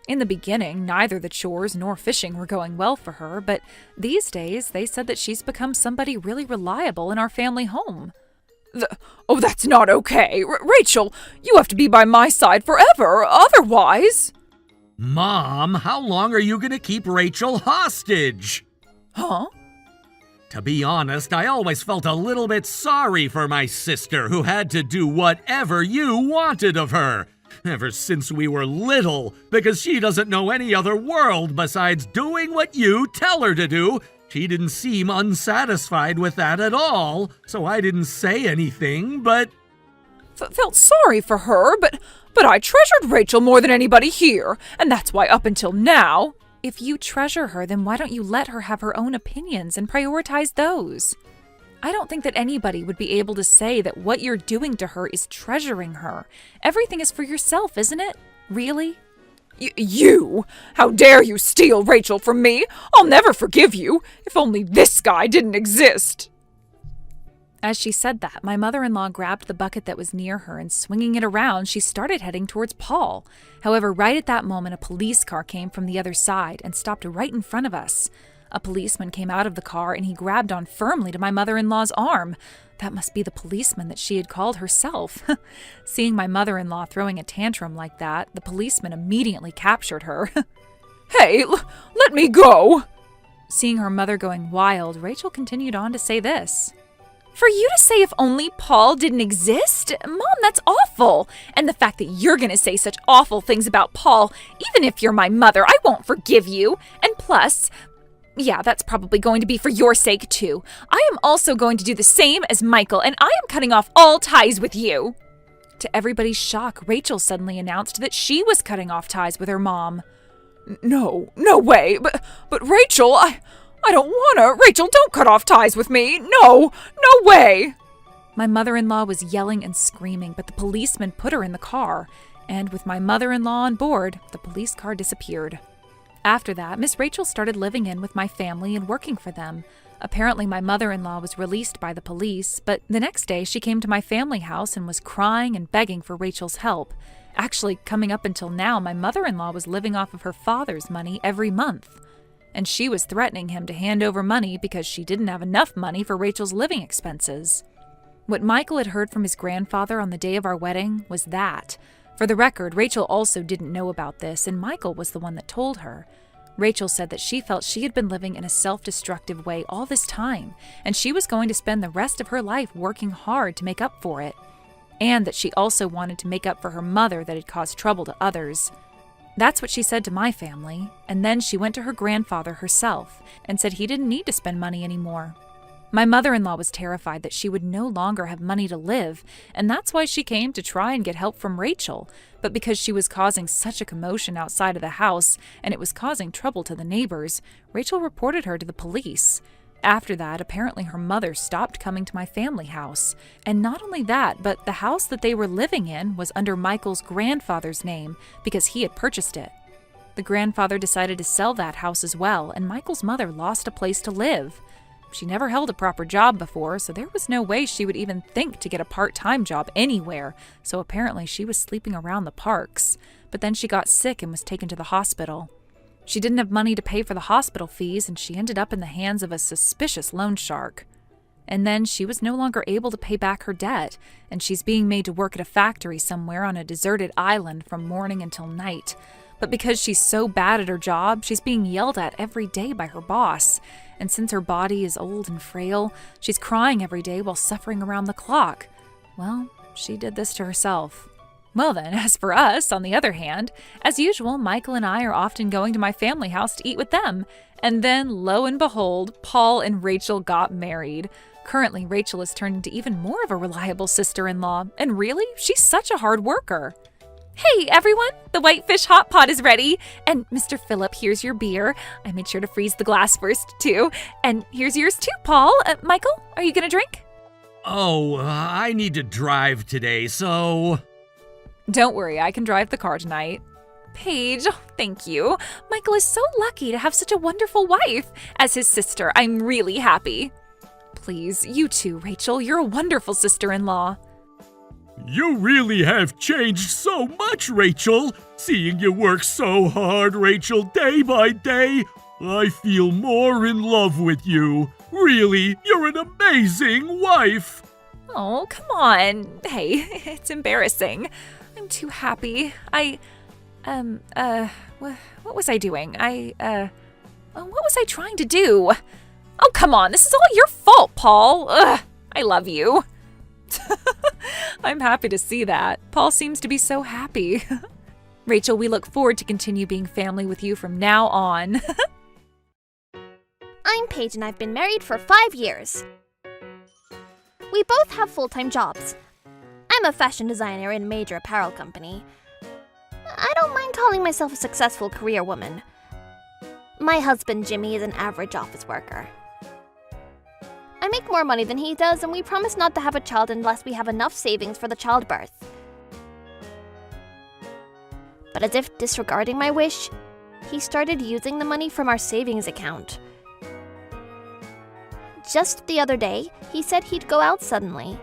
In the beginning, neither the chores nor fishing were going well for her, but these days, they said that she's become somebody really reliable in our family home. That's not okay. Rachel, you have to be by my side forever, otherwise... Mom, how long are you going to keep Rachel hostage? Huh? To be honest, I always felt a little bit sorry for my sister who had to do whatever you wanted of her. Ever since we were little, because she doesn't know any other world besides doing what you tell her to do. She didn't seem unsatisfied with that at all, so I didn't say anything, but... Felt sorry for her, but I treasured Rachel more than anybody here, and that's why up until now... If you treasure her, then why don't you let her have her own opinions and prioritize those? I don't think that anybody would be able to say that what you're doing to her is treasuring her. Everything is for yourself, isn't it? Really? You! How dare you steal Rachel from me? I'll never forgive you, if only this guy didn't exist. As she said that, my mother-in-law grabbed the bucket that was near her and swinging it around, she started heading towards Paul. However, right at that moment, a police car came from the other side and stopped right in front of us. A policeman came out of the car and he grabbed on firmly to my mother-in-law's arm. That must be the policeman that she had called herself. Seeing my mother-in-law throwing a tantrum like that, the policeman immediately captured her. Hey, let me go! Seeing her mother going wild, Rachel continued on to say this. For you to say if only Paul didn't exist? Mom, that's awful. And the fact that you're going to say such awful things about Paul, even if you're my mother, I won't forgive you. And plus, yeah, that's probably going to be for your sake too. I am also going to do the same as Michael, and I am cutting off all ties with you. To everybody's shock, Rachel suddenly announced that she was cutting off ties with her mom. No way. But Rachel, I don't wanna. Rachel, don't cut off ties with me. No way. My mother-in-law was yelling and screaming, but the policeman put her in the car. And with my mother-in-law on board, the police car disappeared. After that, Miss Rachel started living in with my family and working for them. Apparently, my mother-in-law was released by the police, but the next day she came to my family house and was crying and begging for Rachel's help. Actually, coming up until now, my mother-in-law was living off of her father's money every month. And she was threatening him to hand over money because she didn't have enough money for Rachel's living expenses. What Michael had heard from his grandfather on the day of our wedding was that. For the record, Rachel also didn't know about this, and Michael was the one that told her. Rachel said that she felt she had been living in a self-destructive way all this time, and she was going to spend the rest of her life working hard to make up for it. And that she also wanted to make up for her mother that had caused trouble to others. That's what she said to my family, and then she went to her grandfather herself and said he didn't need to spend money anymore. My mother-in-law was terrified that she would no longer have money to live, and that's why she came to try and get help from Rachel. But because she was causing such a commotion outside of the house, and it was causing trouble to the neighbors, Rachel reported her to the police. After that, apparently her mother stopped coming to my family house. And not only that, but the house that they were living in was under Michael's grandfather's name because he had purchased it. The grandfather decided to sell that house as well, and Michael's mother lost a place to live. She never held a proper job before, so there was no way she would even think to get a part-time job anywhere, so apparently she was sleeping around the parks. But then she got sick and was taken to the hospital. She didn't have money to pay for the hospital fees, and she ended up in the hands of a suspicious loan shark. And then she was no longer able to pay back her debt, and she's being made to work at a factory somewhere on a deserted island from morning until night. But because she's so bad at her job, she's being yelled at every day by her boss. And since her body is old and frail, she's crying every day while suffering around the clock. Well, she did this to herself. Well then, as for us, on the other hand, as usual, Michael and I are often going to my family house to eat with them. And then, lo and behold, Paul and Rachel got married. Currently, Rachel has turned into even more of a reliable sister-in-law. And really, she's such a hard worker. Hey, everyone! The Whitefish Hot Pot is ready! And Mr. Phillip, here's your beer. I made sure to freeze the glass first, too. And here's yours, too, Paul. Michael, are you gonna drink? Oh, I need to drive today, so... Don't worry, I can drive the car tonight. Paige, oh, thank you. Michael is so lucky to have such a wonderful wife. As his sister, I'm really happy. Please, you too, Rachel. You're a wonderful sister-in-law. You really have changed so much, Rachel. Seeing you work so hard, Rachel, day by day, I feel more in love with you. Really, you're an amazing wife. Oh, come on. Hey, it's embarrassing. I'm too happy. What was I doing? What was I trying to do? Oh, come on. This is all your fault, Paul. Ugh, I love you. I'm happy to see that. Paul seems to be so happy. Rachel, we look forward to continue being family with you from now on. I'm Paige and I've been married for 5 years. We both have full-time jobs. I'm a fashion designer in a major apparel company. I don't mind calling myself a successful career woman. My husband, Jimmy, is an average office worker. I make more money than he does, and we promise not to have a child unless we have enough savings for the childbirth. But as if disregarding my wish, he started using the money from our savings account. Just the other day, he said he'd go out suddenly.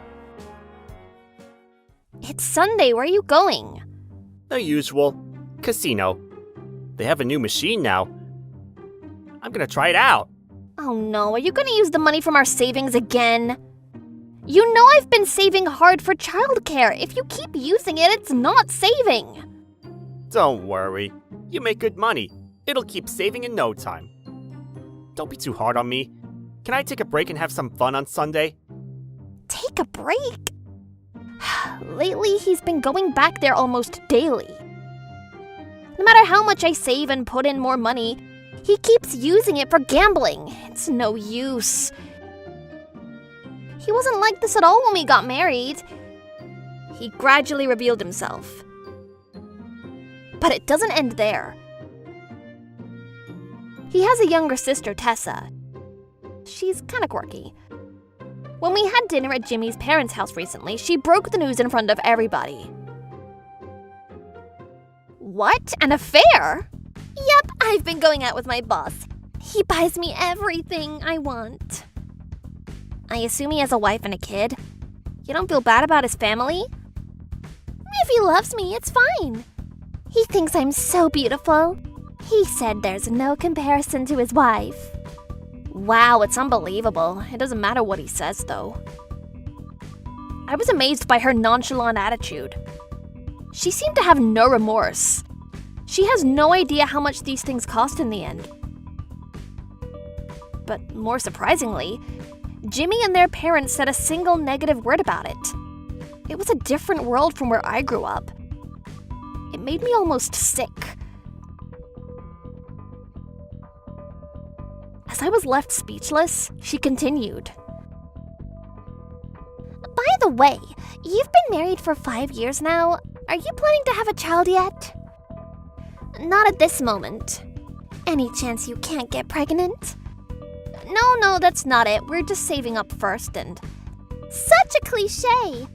It's Sunday, where are you going? The usual. Casino. They have a new machine now. I'm gonna try it out. Oh no, are you gonna use the money from our savings again? You know I've been saving hard for childcare. If you keep using it, it's not saving. Don't worry. You make good money. It'll keep saving in no time. Don't be too hard on me. Can I take a break and have some fun on Sunday? Take a break? Lately, he's been going back there almost daily. No matter how much I save and put in more money, he keeps using it for gambling. It's no use. He wasn't like this at all when we got married. He gradually revealed himself. But it doesn't end there. He has a younger sister, Tessa. She's kinda quirky. When we had dinner at Jimmy's parents' house recently, she broke the news in front of everybody. What? An affair? Yep, I've been going out with my boss. He buys me everything I want. I assume he has a wife and a kid. You don't feel bad about his family? If he loves me, it's fine. He thinks I'm so beautiful. He said there's no comparison to his wife. Wow, it's unbelievable. It doesn't matter what he says, though. I was amazed by her nonchalant attitude. She seemed to have no remorse. She has no idea how much these things cost in the end. But more surprisingly, Jimmy and their parents said a single negative word about it. It was a different world from where I grew up. It made me almost sick. As I was left speechless, she continued. By the way, you've been married for 5 years now. Are you planning to have a child yet? Not at this moment. Any chance you can't get pregnant? No, that's not it. We're just saving up first and... Such a cliche!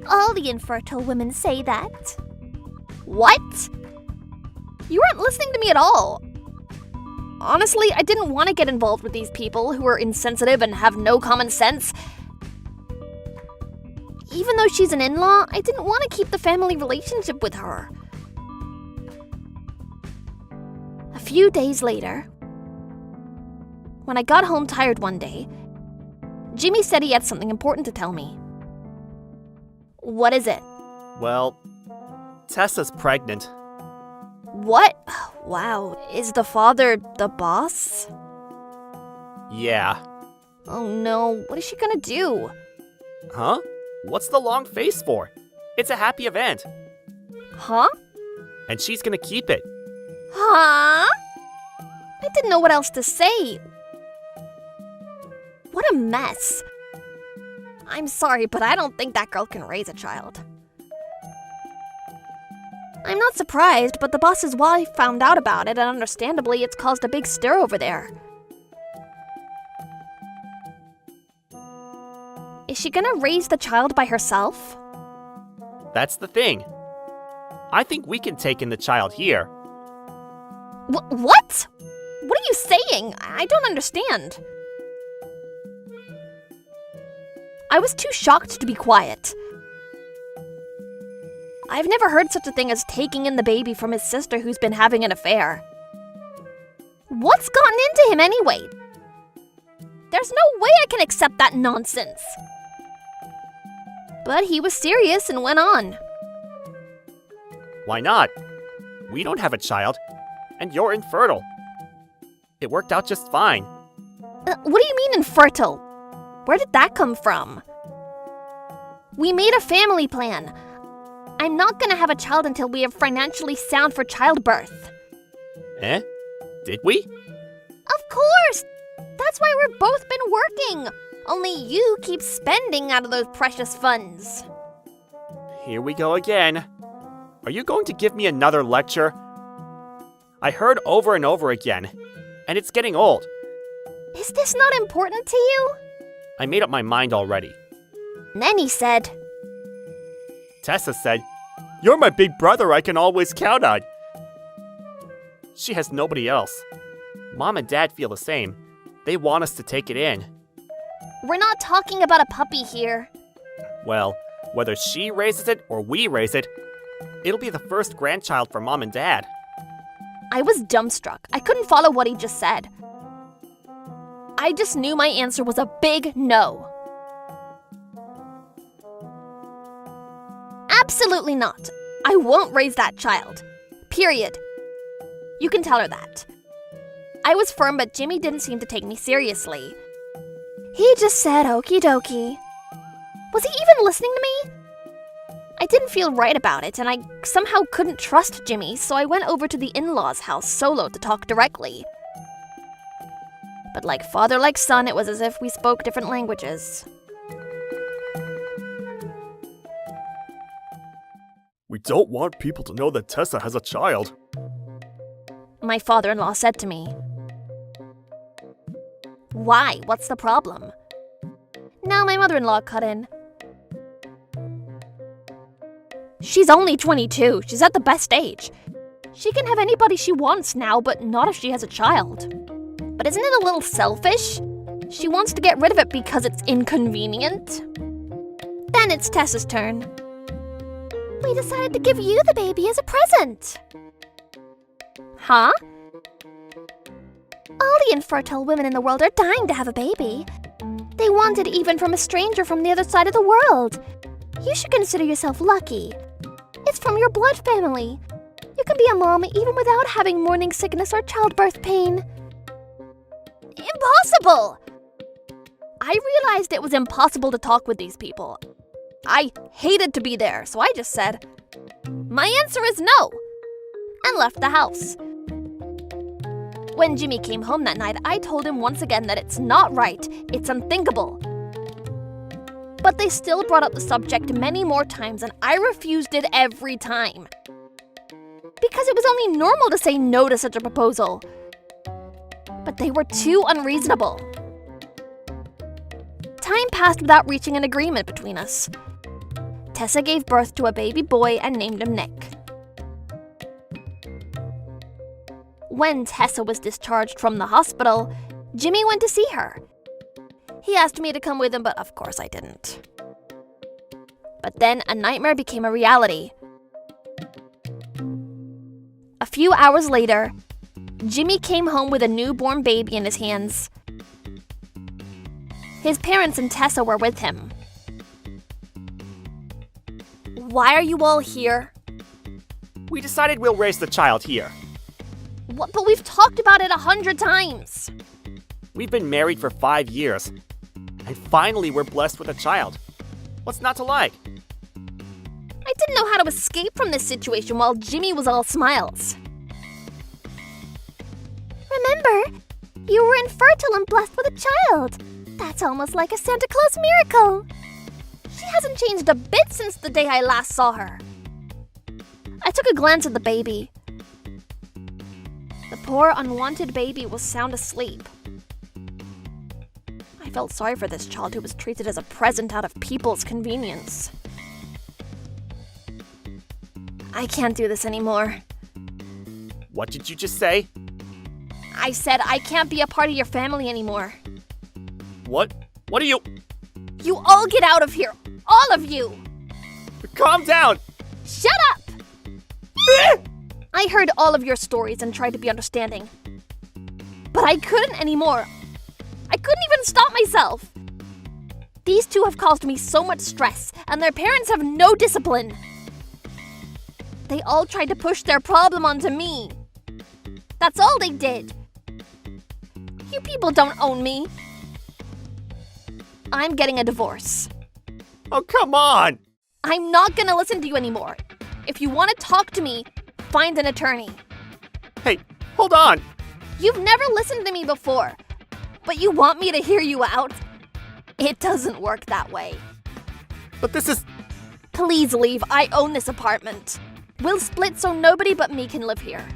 All the infertile women say that. What? You weren't listening to me at all. Honestly, I didn't want to get involved with these people who are insensitive and have no common sense. Even though she's an in-law, I didn't want to keep the family relationship with her. A few days later, when I got home tired one day, Jimmy said he had something important to tell me. What is it? Well, Tessa's pregnant. What? Wow, is the father the boss? Yeah. Oh no, what is she gonna do? Huh? What's the long face for? It's a happy event. Huh? And she's gonna keep it. Huh? I didn't know what else to say. What a mess. I'm sorry, but I don't think that girl can raise a child. I'm not surprised, but the boss's wife found out about it, and understandably, it's caused a big stir over there. Is she gonna raise the child by herself? That's the thing. I think we can take in the child here. What? What are you saying? I don't understand. I was too shocked to be quiet. I've never heard such a thing as taking in the baby from his sister who's been having an affair. What's gotten into him anyway? There's no way I can accept that nonsense. But he was serious and went on. Why not? We don't have a child, and you're infertile. It worked out just fine. What do you mean infertile? Where did that come from? We made a family plan. I'm not gonna have a child until we are financially sound for childbirth. Eh? Did we? Of course! That's why we've both been working. Only you keep spending out of those precious funds. Here we go again. Are you going to give me another lecture? I heard over and over again, and it's getting old. Is this not important to you? I made up my mind already. Then he said, Tessa said, "You're my big brother I can always count on." She has nobody else. Mom and Dad feel the same. They want us to take it in. We're not talking about a puppy here. Well, whether she raises it or we raise it, it'll be the first grandchild for Mom and Dad. I was dumbstruck. I couldn't follow what he just said. I just knew my answer was a big no. Absolutely not. I won't raise that child. Period. You can tell her that. I was firm, but Jimmy didn't seem to take me seriously. He just said okie dokie. Was he even listening to me? I didn't feel right about it, and I somehow couldn't trust Jimmy, so I went over to the in-laws' house solo to talk directly. But like father, like son, it was as if we spoke different languages. We don't want people to know that Tessa has a child. My father-in-law said to me. Why? What's the problem? Now my mother-in-law cut in. She's only 22. She's at the best age. She can have anybody she wants now, but not if she has a child. But isn't it a little selfish? She wants to get rid of it because it's inconvenient. Then it's Tessa's turn. We decided to give you the baby as a present. Huh? All the infertile women in the world are dying to have a baby. They want it even from a stranger from the other side of the world. You should consider yourself lucky. It's from your blood family. You can be a mom even without having morning sickness or childbirth pain. Impossible! I realized it was impossible to talk with these people. I hated to be there, so I just said, my answer is no, and left the house. When Jimmy came home that night, I told him once again that it's not right, it's unthinkable. But they still brought up the subject many more times, and I refused it every time. Because it was only normal to say no to such a proposal. But they were too unreasonable. Time passed without reaching an agreement between us. Tessa gave birth to a baby boy and named him Nick. When Tessa was discharged from the hospital, Jimmy went to see her. He asked me to come with him, but of course I didn't. But then a nightmare became a reality. A few hours later, Jimmy came home with a newborn baby in his hands. His parents and Tessa were with him. Why are you all here? We decided we'll raise the child here. What? But we've talked about it 100 times. We've been married for 5 years. And finally we're blessed with a child. What's not to like? I didn't know how to escape from this situation while Jimmy was all smiles. Remember, you were infertile and blessed with a child. That's almost like a Santa Claus miracle. She hasn't changed a bit since the day I last saw her. I took a glance at the baby. The poor unwanted baby was sound asleep. I felt sorry for this child who was treated as a present out of people's convenience. I can't do this anymore. What did you just say? I said I can't be a part of your family anymore. What? What are you? You all get out of here! All of you! Calm down! Shut up! I heard all of your stories and tried to be understanding. But I couldn't anymore. I couldn't even stop myself. These two have caused me so much stress, and their parents have no discipline. They all tried to push their problem onto me. That's all they did. You people don't own me. I'm getting a divorce. Oh, come on! I'm not gonna listen to you anymore. If you want to talk to me, find an attorney. Hey, hold on! You've never listened to me before, but you want me to hear you out? It doesn't work that way. But this is... Please leave. I own this apartment. We'll split so nobody but me can live here.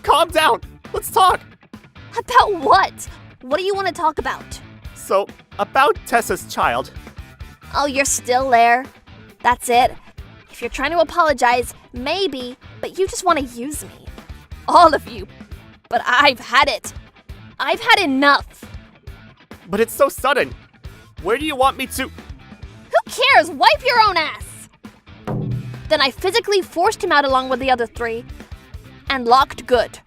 Calm down! Let's talk! About what? What do you want to talk about? So, about Tessa's child. Oh, you're still there? That's it? If you're trying to apologize, maybe, but you just want to use me. All of you. But I've had it. I've had enough. But it's so sudden. Where do you want me to? Who cares? Wipe your own ass! Then I physically forced him out along with the other three and locked good.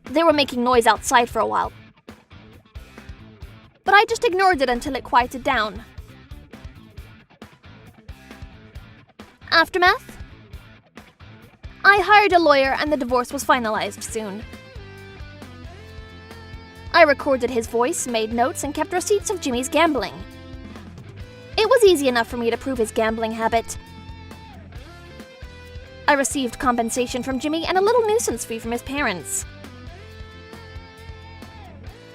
They were making noise outside for a while, but I just ignored it until it quieted down. Aftermath? I hired a lawyer and the divorce was finalized soon. I recorded his voice, made notes, and kept receipts of Jimmy's gambling. It was easy enough for me to prove his gambling habit. I received compensation from Jimmy and a little nuisance fee from his parents.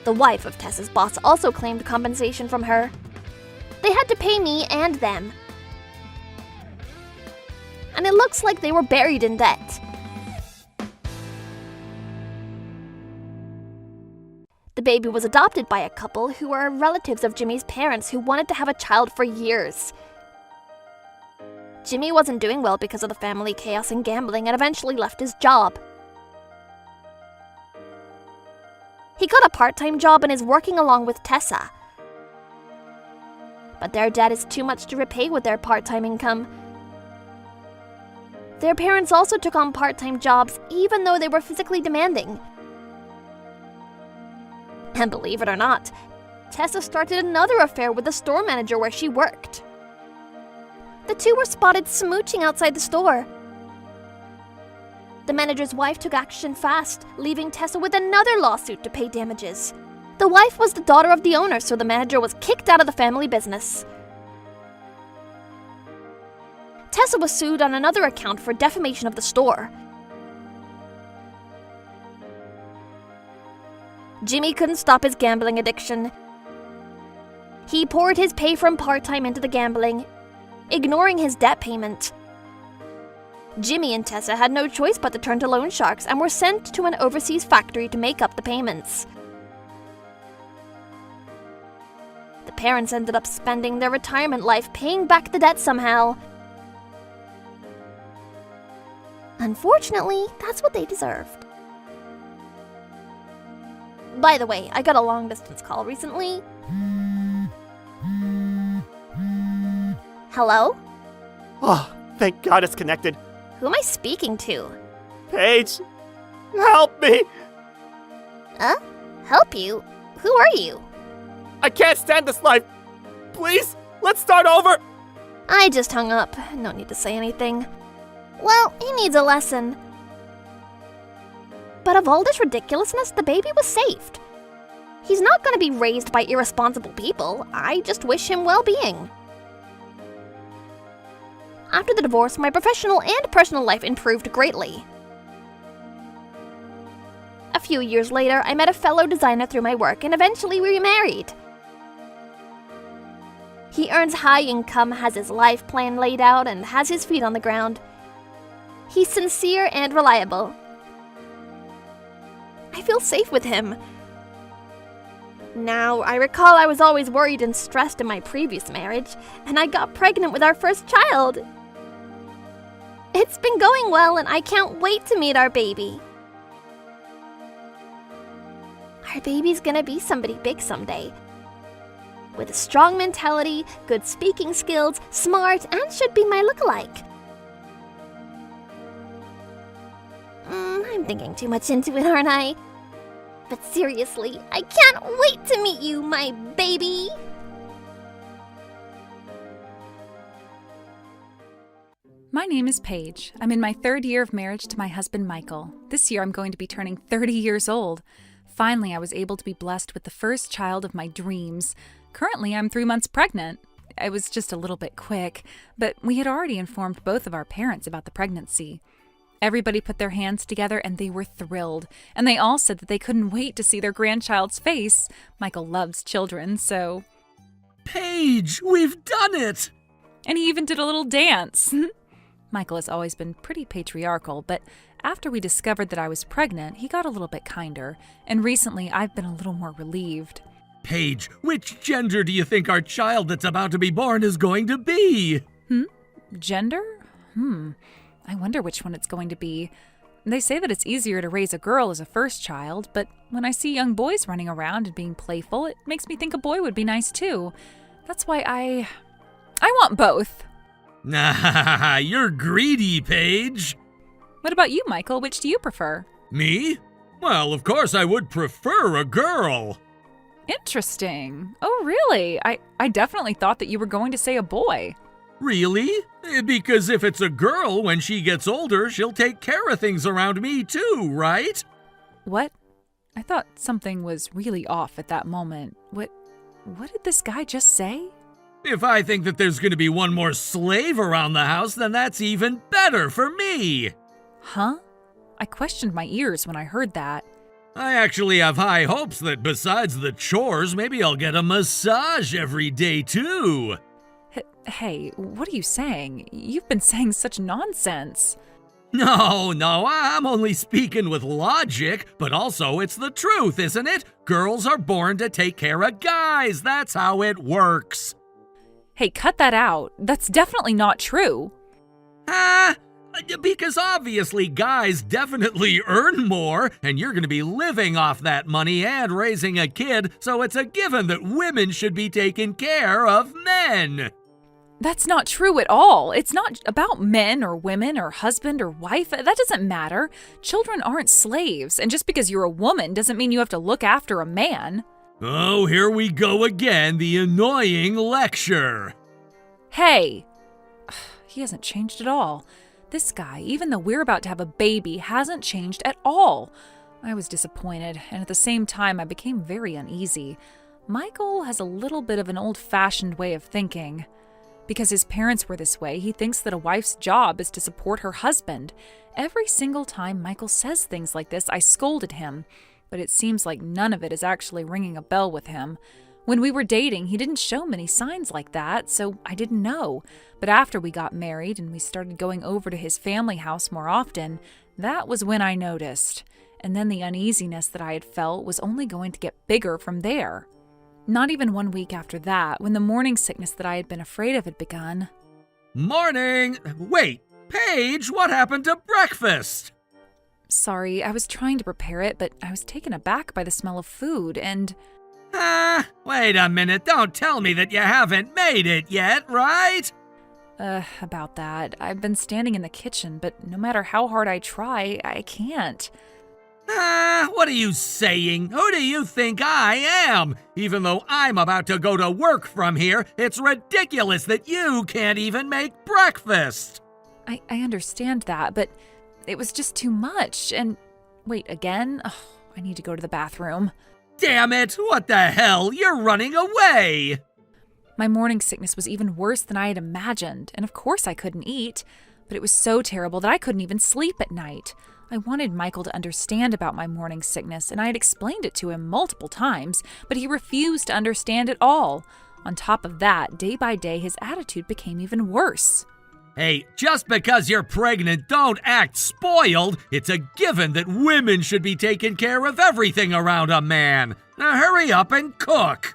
The wife of Tessa's boss also claimed compensation from her. They had to pay me and them. And it looks like they were buried in debt. The baby was adopted by a couple who were relatives of Jimmy's parents who wanted to have a child for years. Jimmy wasn't doing well because of the family chaos and gambling and eventually left his job. He got a part-time job and is working along with Tessa. But their debt is too much to repay with their part-time income. Their parents also took on part-time jobs even though they were physically demanding. And believe it or not, Tessa started another affair with the store manager where she worked. The two were spotted smooching outside the store. The manager's wife took action fast, leaving Tessa with another lawsuit to pay damages. The wife was the daughter of the owner, so the manager was kicked out of the family business. Tessa was sued on another account for defamation of the store. Jimmy couldn't stop his gambling addiction. He poured his pay from part-time into the gambling, ignoring his debt payment. Jimmy and Tessa had no choice but to turn to loan sharks and were sent to an overseas factory to make up the payments. The parents ended up spending their retirement life paying back the debt somehow. Unfortunately, that's what they deserved. By the way, I got a long-distance call recently. Hello? Oh, thank God it's connected. Who am I speaking to? Paige, help me! Help you? Who are you? I can't stand this life. Please, let's start over. I just hung up. No need to say anything. Well, he needs a lesson. But of all this ridiculousness, the baby was saved. He's not going to be raised by irresponsible people. I just wish him well-being. After the divorce, my professional and personal life improved greatly. A few years later, I met a fellow designer through my work, and eventually we remarried. He earns high income, has his life plan laid out, and has his feet on the ground. He's sincere and reliable. I feel safe with him. Now, I recall I was always worried and stressed in my previous marriage, and I got pregnant with our first child. It's been going well, and I can't wait to meet our baby. Our baby's gonna be somebody big someday. With a strong mentality, good speaking skills, smart, and should be my lookalike. I'm thinking too much into it, aren't I? But seriously, I can't wait to meet you, my baby! My name is Paige. I'm in my 3rd year of marriage to my husband, Michael. This year I'm going to be turning 30 years old. Finally, I was able to be blessed with the first child of my dreams. Currently, I'm 3 months pregnant. I was just a little bit quick, but we had already informed both of our parents about the pregnancy. Everybody put their hands together and they were thrilled, and they all said that they couldn't wait to see their grandchild's face. Michael loves children, so... Paige, we've done it! And he even did a little dance. Michael has always been pretty patriarchal, but after we discovered that I was pregnant, he got a little bit kinder, and recently I've been a little more relieved. Paige, which gender do you think our child that's about to be born is going to be? Gender? I wonder which one it's going to be. They say that it's easier to raise a girl as a first child, but when I see young boys running around and being playful, it makes me think a boy would be nice too. That's why I want both. Nah, you're greedy, Paige. What about you, Michael? Which do you prefer? Me? Well, of course I would prefer a girl. Interesting. Oh, really? I definitely thought that you were going to say a boy. Really? Because if it's a girl, when she gets older, she'll take care of things around me too, right? What? I thought something was really off at that moment. What did this guy just say? If I think that there's going to be one more slave around the house, then that's even better for me. Huh? I questioned my ears when I heard that. I actually have high hopes that besides the chores, maybe I'll get a massage every day too. Hey, what are you saying? You've been saying such nonsense. No, I'm only speaking with logic, but also it's the truth, isn't it? Girls are born to take care of guys. That's how it works. Hey, cut that out. That's definitely not true. Because obviously guys definitely earn more, and you're going to be living off that money and raising a kid, so it's a given that women should be taking care of men. That's not true at all. It's not about men or women or husband or wife. That doesn't matter. Children aren't slaves, and just because you're a woman doesn't mean you have to look after a man. Oh, here we go again, the annoying lecture. Hey! He hasn't changed at all. This guy, even though we're about to have a baby, hasn't changed at all. I was disappointed, and at the same time I became very uneasy. Michael has a little bit of an old-fashioned way of thinking. Because his parents were this way, he thinks that a wife's job is to support her husband. Every single time Michael says things like this, I scolded him, but it seems like none of it is actually ringing a bell with him. When we were dating, he didn't show many signs like that, so I didn't know. But after we got married and we started going over to his family house more often, that was when I noticed. And then the uneasiness that I had felt was only going to get bigger from there. Not even 1 week after that, when the morning sickness that I had been afraid of had begun. Morning! Wait, Paige, what happened to breakfast? Sorry, I was trying to prepare it, but I was taken aback by the smell of food, and... Wait a minute, don't tell me that you haven't made it yet, right? About that. I've been standing in the kitchen, but no matter how hard I try, I can't. What are you saying? Who do you think I am? Even though I'm about to go to work from here, it's ridiculous that you can't even make breakfast. I understand that, but it was just too much, and... Wait, again? Oh, I need to go to the bathroom. Damn it! What the hell? You're running away! My morning sickness was even worse than I had imagined, and of course I couldn't eat, but it was so terrible that I couldn't even sleep at night. I wanted Michael to understand about my morning sickness, and I had explained it to him multiple times, but he refused to understand at all. On top of that, day by day, his attitude became even worse. Hey, just because you're pregnant, don't act spoiled. It's a given that women should be taking care of everything around a man. Now hurry up and cook.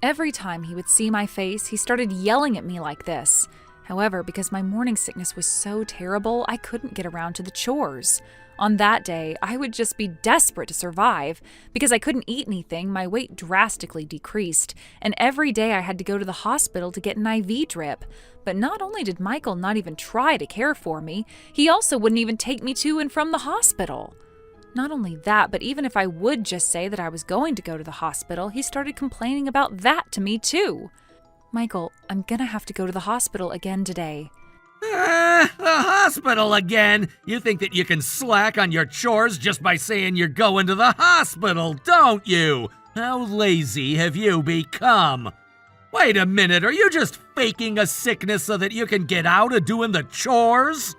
Every time he would see my face, he started yelling at me like this. However, because my morning sickness was so terrible, I couldn't get around to the chores. On that day, I would just be desperate to survive. Because I couldn't eat anything, my weight drastically decreased, and every day I had to go to the hospital to get an IV drip. But not only did Michael not even try to care for me, he also wouldn't even take me to and from the hospital. Not only that, but even if I would just say that I was going to go to the hospital, he started complaining about that to me too. Michael, I'm gonna have to go to the hospital again today. The hospital again? You think that you can slack on your chores just by saying you're going to the hospital, don't you? How lazy have you become? Wait a minute, are you just faking a sickness so that you can get out of doing the chores?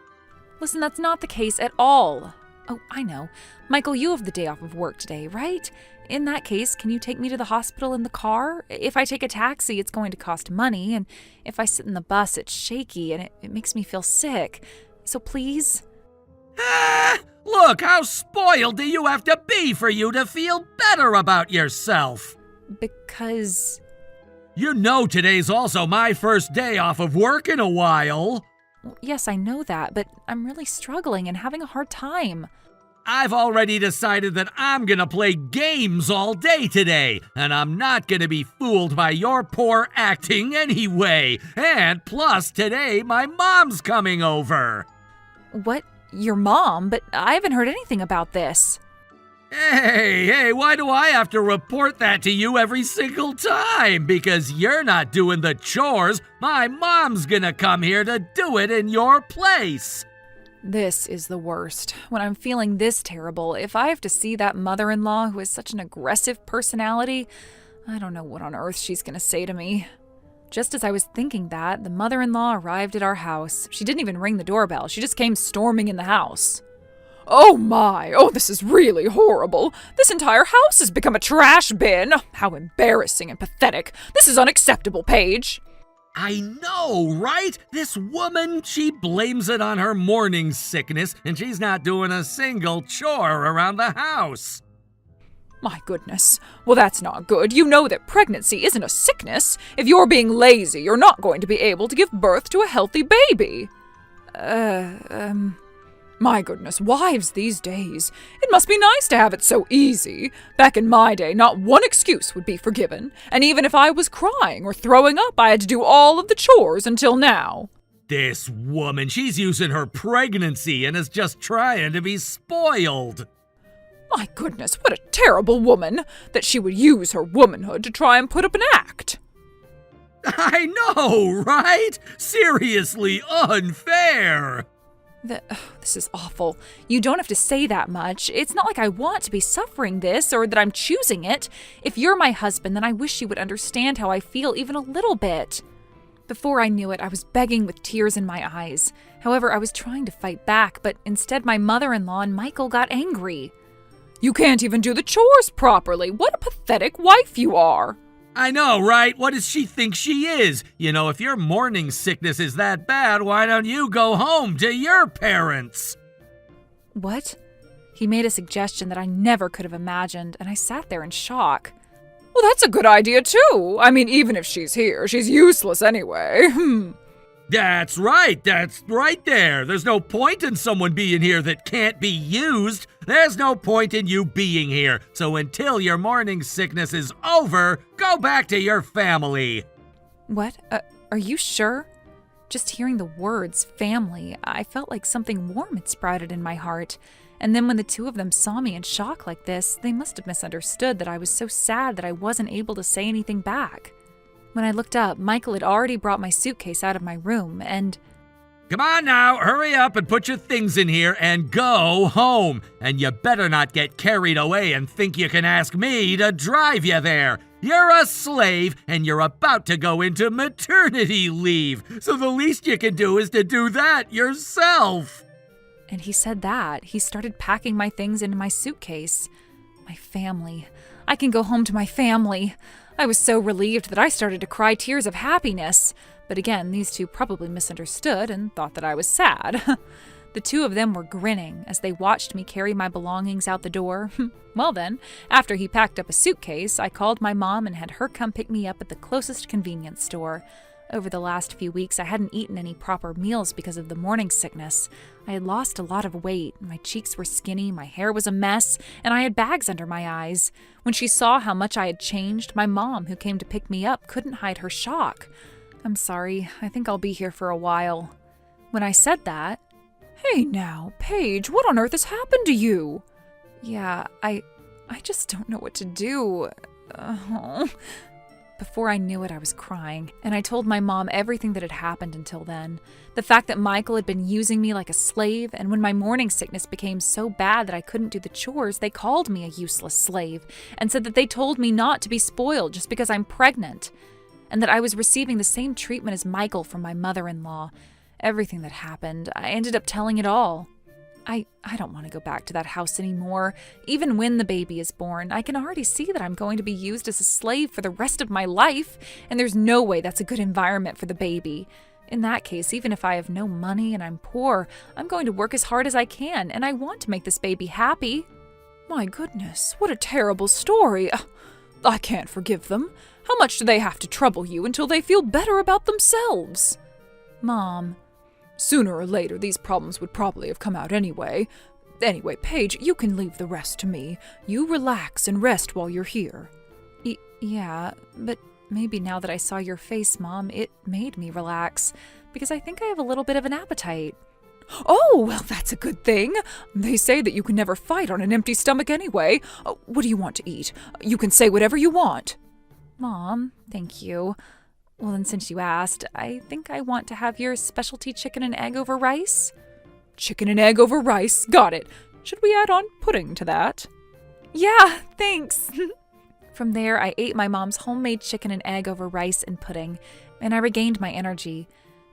Listen, that's not the case at all. Oh, I know. Michael, you have the day off of work today, right? In that case, can you take me to the hospital in the car? If I take a taxi, it's going to cost money, and if I sit in the bus, it's shaky, and it makes me feel sick. So please? Look, how spoiled do you have to be for you to feel better about yourself? Because... You know today's also my first day off of work in a while. Yes, I know that, but I'm really struggling and having a hard time. I've already decided that I'm gonna play games all day today, and I'm not gonna be fooled by your poor acting anyway. And plus, today my mom's coming over. What? Your mom? But I haven't heard anything about this. Hey, why do I have to report that to you every single time? Because you're not doing the chores. My mom's gonna come here to do it in your place. This is the worst. When I'm feeling this terrible, if I have to see that mother-in-law who has such an aggressive personality, I don't know what on earth she's gonna say to me. Just as I was thinking that, the mother-in-law arrived at our house. She didn't even ring the doorbell. She just came storming in the house. Oh my! Oh, this is really horrible. This entire house has become a trash bin. How embarrassing and pathetic. This is unacceptable, Paige. I know, right? This woman, she blames it on her morning sickness, and she's not doing a single chore around the house. My goodness. Well, that's not good. You know that pregnancy isn't a sickness. If you're being lazy, you're not going to be able to give birth to a healthy baby. My goodness, wives these days. It must be nice to have it so easy. Back in my day, not one excuse would be forgiven, and even if I was crying or throwing up, I had to do all of the chores until now. This woman, she's using her pregnancy and is just trying to be spoiled. My goodness, what a terrible woman, that she would use her womanhood to try and put up an act. I know, right? Seriously unfair. This is awful. You don't have to say that much. It's not like I want to be suffering this or that I'm choosing it. If you're my husband, then I wish you would understand how I feel even a little bit. Before I knew it, I was begging with tears in my eyes. However, I was trying to fight back, but instead my mother-in-law and Michael got angry. You can't even do the chores properly. What a pathetic wife you are. I know, right? What does she think she is? You know, if your morning sickness is that bad, why don't you go home to your parents? What? He made a suggestion that I never could have imagined, and I sat there in shock. Well, that's a good idea, too. I mean, even if she's here, she's useless anyway. That's right there. There's no point in someone being here that can't be used. There's no point in you being here. So until your morning sickness is over, go back to your family. What? Are you sure? Just hearing the words family, I felt like something warm had sprouted in my heart. And then when the two of them saw me in shock like this, they must have misunderstood that I was so sad that I wasn't able to say anything back. When I looked up, Michael had already brought my suitcase out of my room, and... Come on now, hurry up and put your things in here and go home. And you better not get carried away and think you can ask me to drive you there. You're a slave and you're about to go into maternity leave. So the least you can do is to do that yourself. And he said that. He started packing my things into my suitcase. My family. I can go home to my family. I was so relieved that I started to cry tears of happiness. But again, these two probably misunderstood and thought that I was sad. The two of them were grinning as they watched me carry my belongings out the door. Well then, after he packed up a suitcase, I called my mom and had her come pick me up at the closest convenience store. Over the last few weeks, I hadn't eaten any proper meals because of the morning sickness. I had lost a lot of weight, my cheeks were skinny, my hair was a mess, and I had bags under my eyes. When she saw how much I had changed, my mom, who came to pick me up, couldn't hide her shock. I'm sorry, I think I'll be here for a while. When I said that, Hey now, Paige, what on earth has happened to you? Yeah, I just don't know what to do. Before I knew it, I was crying, and I told my mom everything that had happened until then. The fact that Michael had been using me like a slave, and when my morning sickness became so bad that I couldn't do the chores, they called me a useless slave, and said that they told me not to be spoiled just because I'm pregnant, and that I was receiving the same treatment as Michael from my mother-in-law. Everything that happened, I ended up telling it all. I don't want to go back to that house anymore. Even when the baby is born, I can already see that I'm going to be used as a slave for the rest of my life, and there's no way that's a good environment for the baby. In that case, even if I have no money and I'm poor, I'm going to work as hard as I can, and I want to make this baby happy. My goodness, what a terrible story. I can't forgive them. How much do they have to trouble you until they feel better about themselves? Mom, Sooner or later, these problems would probably have come out anyway. Anyway, Paige, you can leave the rest to me. You relax and rest while you're here. Yeah, but maybe now that I saw your face, Mom, it made me relax, because I think I have a little bit of an appetite. Oh, well, that's a good thing. They say that you can never fight on an empty stomach anyway. What do you want to eat? You can say whatever you want. Mom, thank you. Well, then since you asked, I think I want to have your specialty chicken and egg over rice. Chicken and egg over rice, got it. Should we add on pudding to that? Yeah, thanks. From there, I ate my mom's homemade chicken and egg over rice and pudding, and I regained my energy.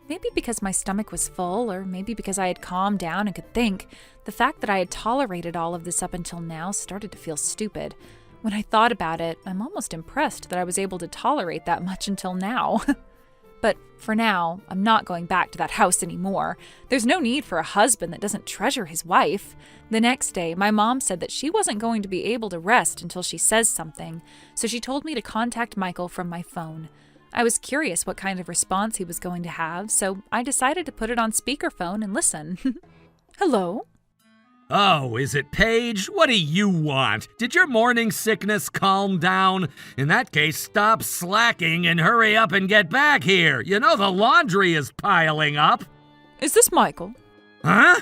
Maybe because my stomach was full, or maybe because I had calmed down and could think, the fact that I had tolerated all of this up until now started to feel stupid. When I thought about it, I'm almost impressed that I was able to tolerate that much until now. But for now, I'm not going back to that house anymore. There's no need for a husband that doesn't treasure his wife. The next day, my mom said that she wasn't going to be able to rest until she says something, so she told me to contact Michael from my phone. I was curious what kind of response he was going to have, so I decided to put it on speakerphone and listen. Hello? Oh, is it Paige? What do you want? Did your morning sickness calm down? In that case, stop slacking and hurry up and get back here. You know the laundry is piling up. Is this Michael? Huh?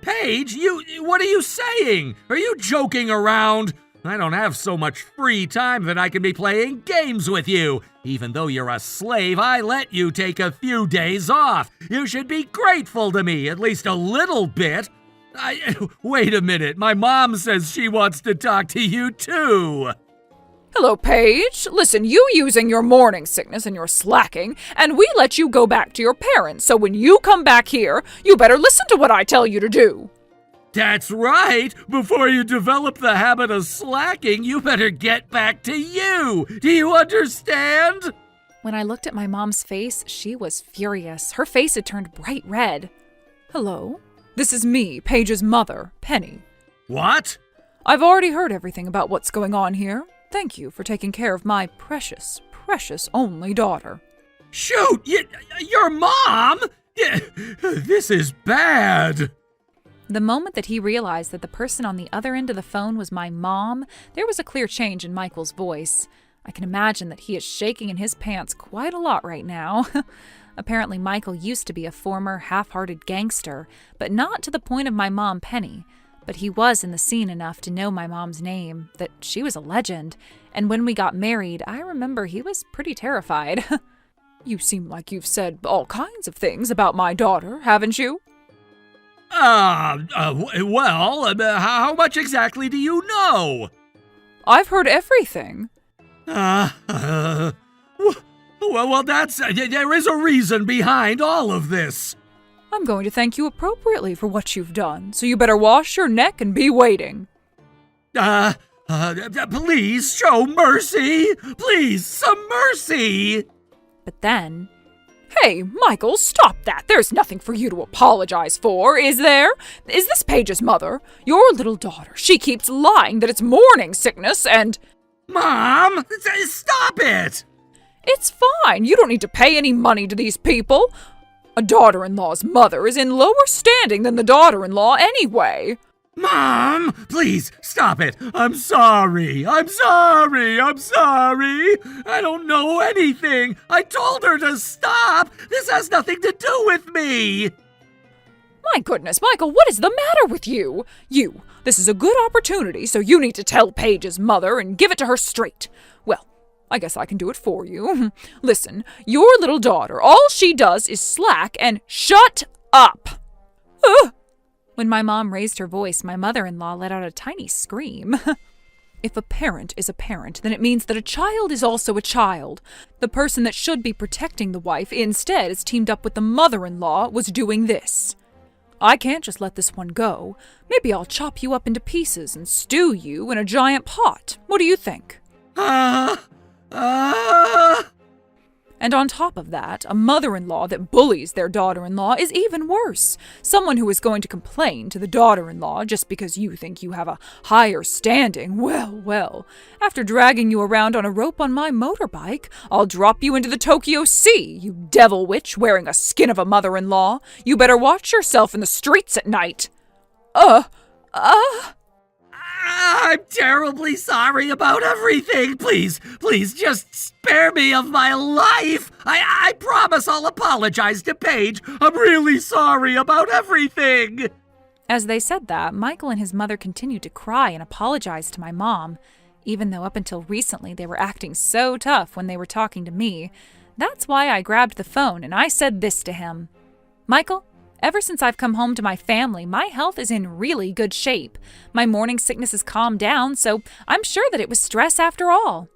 Paige, what are you saying? Are you joking around? I don't have so much free time that I can be playing games with you. Even though you're a slave, I let you take a few days off. You should be grateful to me, at least a little bit. Wait a minute, my mom says she wants to talk to you too. Hello, Paige. Listen, you using your morning sickness and your slacking, and we let you go back to your parents, so when you come back here, you better listen to what I tell you to do. That's right. Before you develop the habit of slacking, you better get back to you. Do you understand? When I looked at my mom's face, she was furious. Her face had turned bright red. Hello? This is me, Paige's mother, Penny. What? I've already heard everything about what's going on here. Thank you for taking care of my precious, precious only daughter. Shoot! Your mom? This is bad. The moment that he realized that the person on the other end of the phone was my mom, there was a clear change in Michael's voice. I can imagine that he is shaking in his pants quite a lot right now. Apparently, Michael used to be a former half-hearted gangster, but not to the point of my mom, Penny. But he was in the scene enough to know my mom's name, that she was a legend, and when we got married, I remember he was pretty terrified. You seem like you've said all kinds of things about my daughter, haven't you? Well, how much exactly do you know? I've heard everything. Well, there is a reason behind all of this. I'm going to thank you appropriately for what you've done, so you better wash your neck and be waiting. Please show mercy. Please, some mercy. But then... Hey, Michael, stop that. There's nothing for you to apologize for, is there? Is this Paige's mother? Your little daughter. She keeps lying that it's morning sickness and... Mom, stop it. It's fine. You don't need to pay any money to these people. A daughter-in-law's mother is in lower standing than the daughter-in-law anyway. Mom, please, stop it. I'm sorry. I don't know anything. I told her to stop. This has nothing to do with me. My goodness, Michael, what is the matter with you? This is a good opportunity, so you need to tell Paige's mother and give it to her straight. Well, I guess I can do it for you. Listen, your little daughter, all she does is slack and shut up. When my mom raised her voice, my mother-in-law let out a tiny scream. If a parent is a parent, then it means that a child is also a child. The person that should be protecting the wife instead is teamed up with the mother-in-law was doing this. I can't just let this one go. Maybe I'll chop you up into pieces and stew you in a giant pot. What do you think? And on top of that, a mother-in-law that bullies their daughter-in-law is even worse. Someone who is going to complain to the daughter-in-law just because you think you have a higher standing. Well, after dragging you around on a rope on my motorbike, I'll drop you into the Tokyo Sea, you devil witch wearing a skin of a mother-in-law. You better watch yourself in the streets at night. I'm terribly sorry about everything. Please, just spare me of my life. I promise I'll apologize to Paige. I'm really sorry about everything. As they said that, Michael and his mother continued to cry and apologize to my mom, even though up until recently they were acting so tough when they were talking to me. That's why I grabbed the phone and I said this to him. Michael, ever since I've come home to my family, my health is in really good shape. My morning sickness has calmed down, so I'm sure that it was stress after all.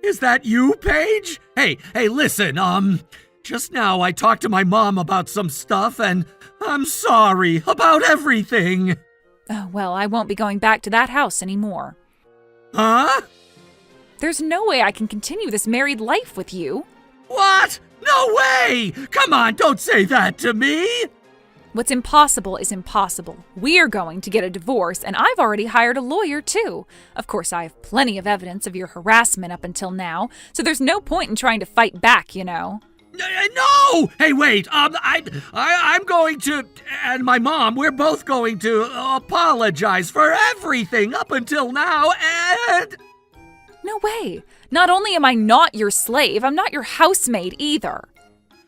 Is that you, Paige? Hey, listen, just now I talked to my mom about some stuff, and I'm sorry about everything. Oh, well, I won't be going back to that house anymore. Huh? There's no way I can continue this married life with you. What? No way! Come on, don't say that to me! What's impossible is impossible. We're going to get a divorce, and I've already hired a lawyer, too. Of course, I have plenty of evidence of your harassment up until now, so there's no point in trying to fight back, you know. No! Hey, wait, I'm going to, and my mom, we're both going to apologize for everything up until now, and... No way. Not only am I not your slave, I'm not your housemaid either.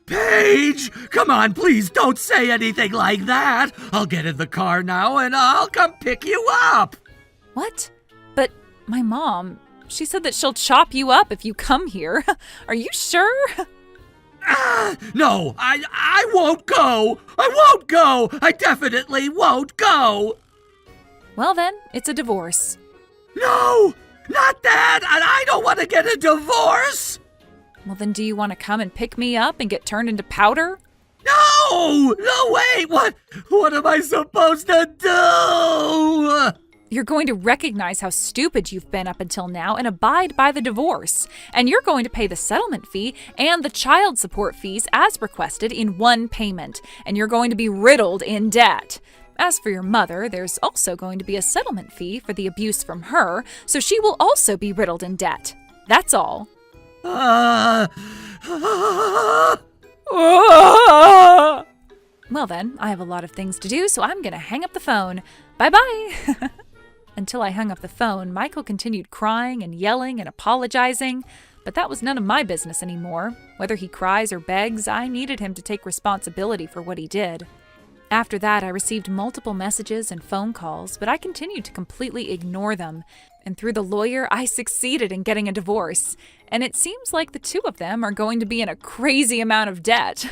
Paige! Come on, please don't say anything like that. I'll get in the car now and I'll come pick you up. What? But my mom, she said that she'll chop you up if you come here. Are you sure? No, I won't go. I won't go. I definitely won't go. Well then, it's a divorce. No! Not that! And I don't want to get a divorce! Well then, do you want to come and pick me up and get turned into powder? No! No, wait! What am I supposed to do? You're going to recognize how stupid you've been up until now and abide by the divorce. And you're going to pay the settlement fee and the child support fees as requested in one payment. And you're going to be riddled in debt. As for your mother, there's also going to be a settlement fee for the abuse from her, so she will also be riddled in debt. That's all. Well then, I have a lot of things to do, so I'm gonna hang up the phone. Bye-bye! Until I hung up the phone, Michael continued crying and yelling and apologizing, but that was none of my business anymore. Whether he cries or begs, I needed him to take responsibility for what he did. After that, I received multiple messages and phone calls, but I continued to completely ignore them. And through the lawyer, I succeeded in getting a divorce. And it seems like the two of them are going to be in a crazy amount of debt.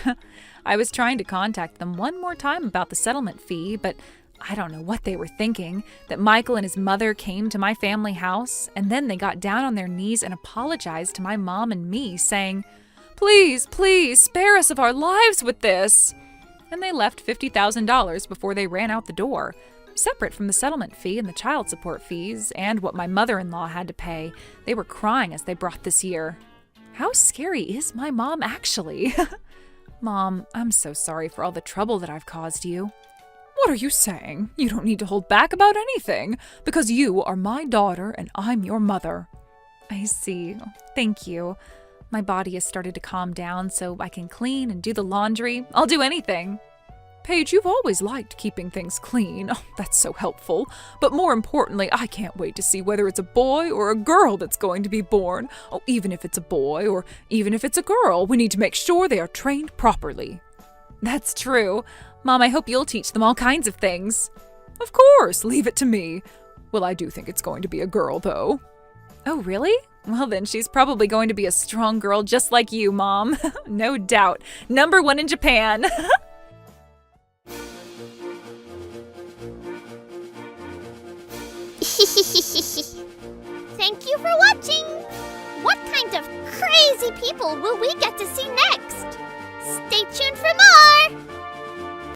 I was trying to contact them one more time about the settlement fee, but I don't know what they were thinking, that Michael and his mother came to my family house, and then they got down on their knees and apologized to my mom and me, saying, "Please, please, spare us of our lives with this." And they left $50,000 before they ran out the door, separate from the settlement fee and the child support fees and what my mother-in-law had to pay. They were crying as they brought this here. How scary is my mom actually? Mom, I'm so sorry for all the trouble that I've caused you. What are you saying? You don't need to hold back about anything, because you are my daughter and I'm your mother. I see. Thank you. My body has started to calm down so I can clean and do the laundry. I'll do anything. Paige, you've always liked keeping things clean. Oh, that's so helpful. But more importantly, I can't wait to see whether it's a boy or a girl that's going to be born. Oh, even if it's a boy or even if it's a girl, we need to make sure they are trained properly. That's true. Mom, I hope you'll teach them all kinds of things. Of course, leave it to me. Well, I do think it's going to be a girl, though. Oh, really? Well, then she's probably going to be a strong girl just like you, Mom. No doubt. #1 in Japan. Thank you for watching! What kind of crazy people will we get to see next? Stay tuned for more!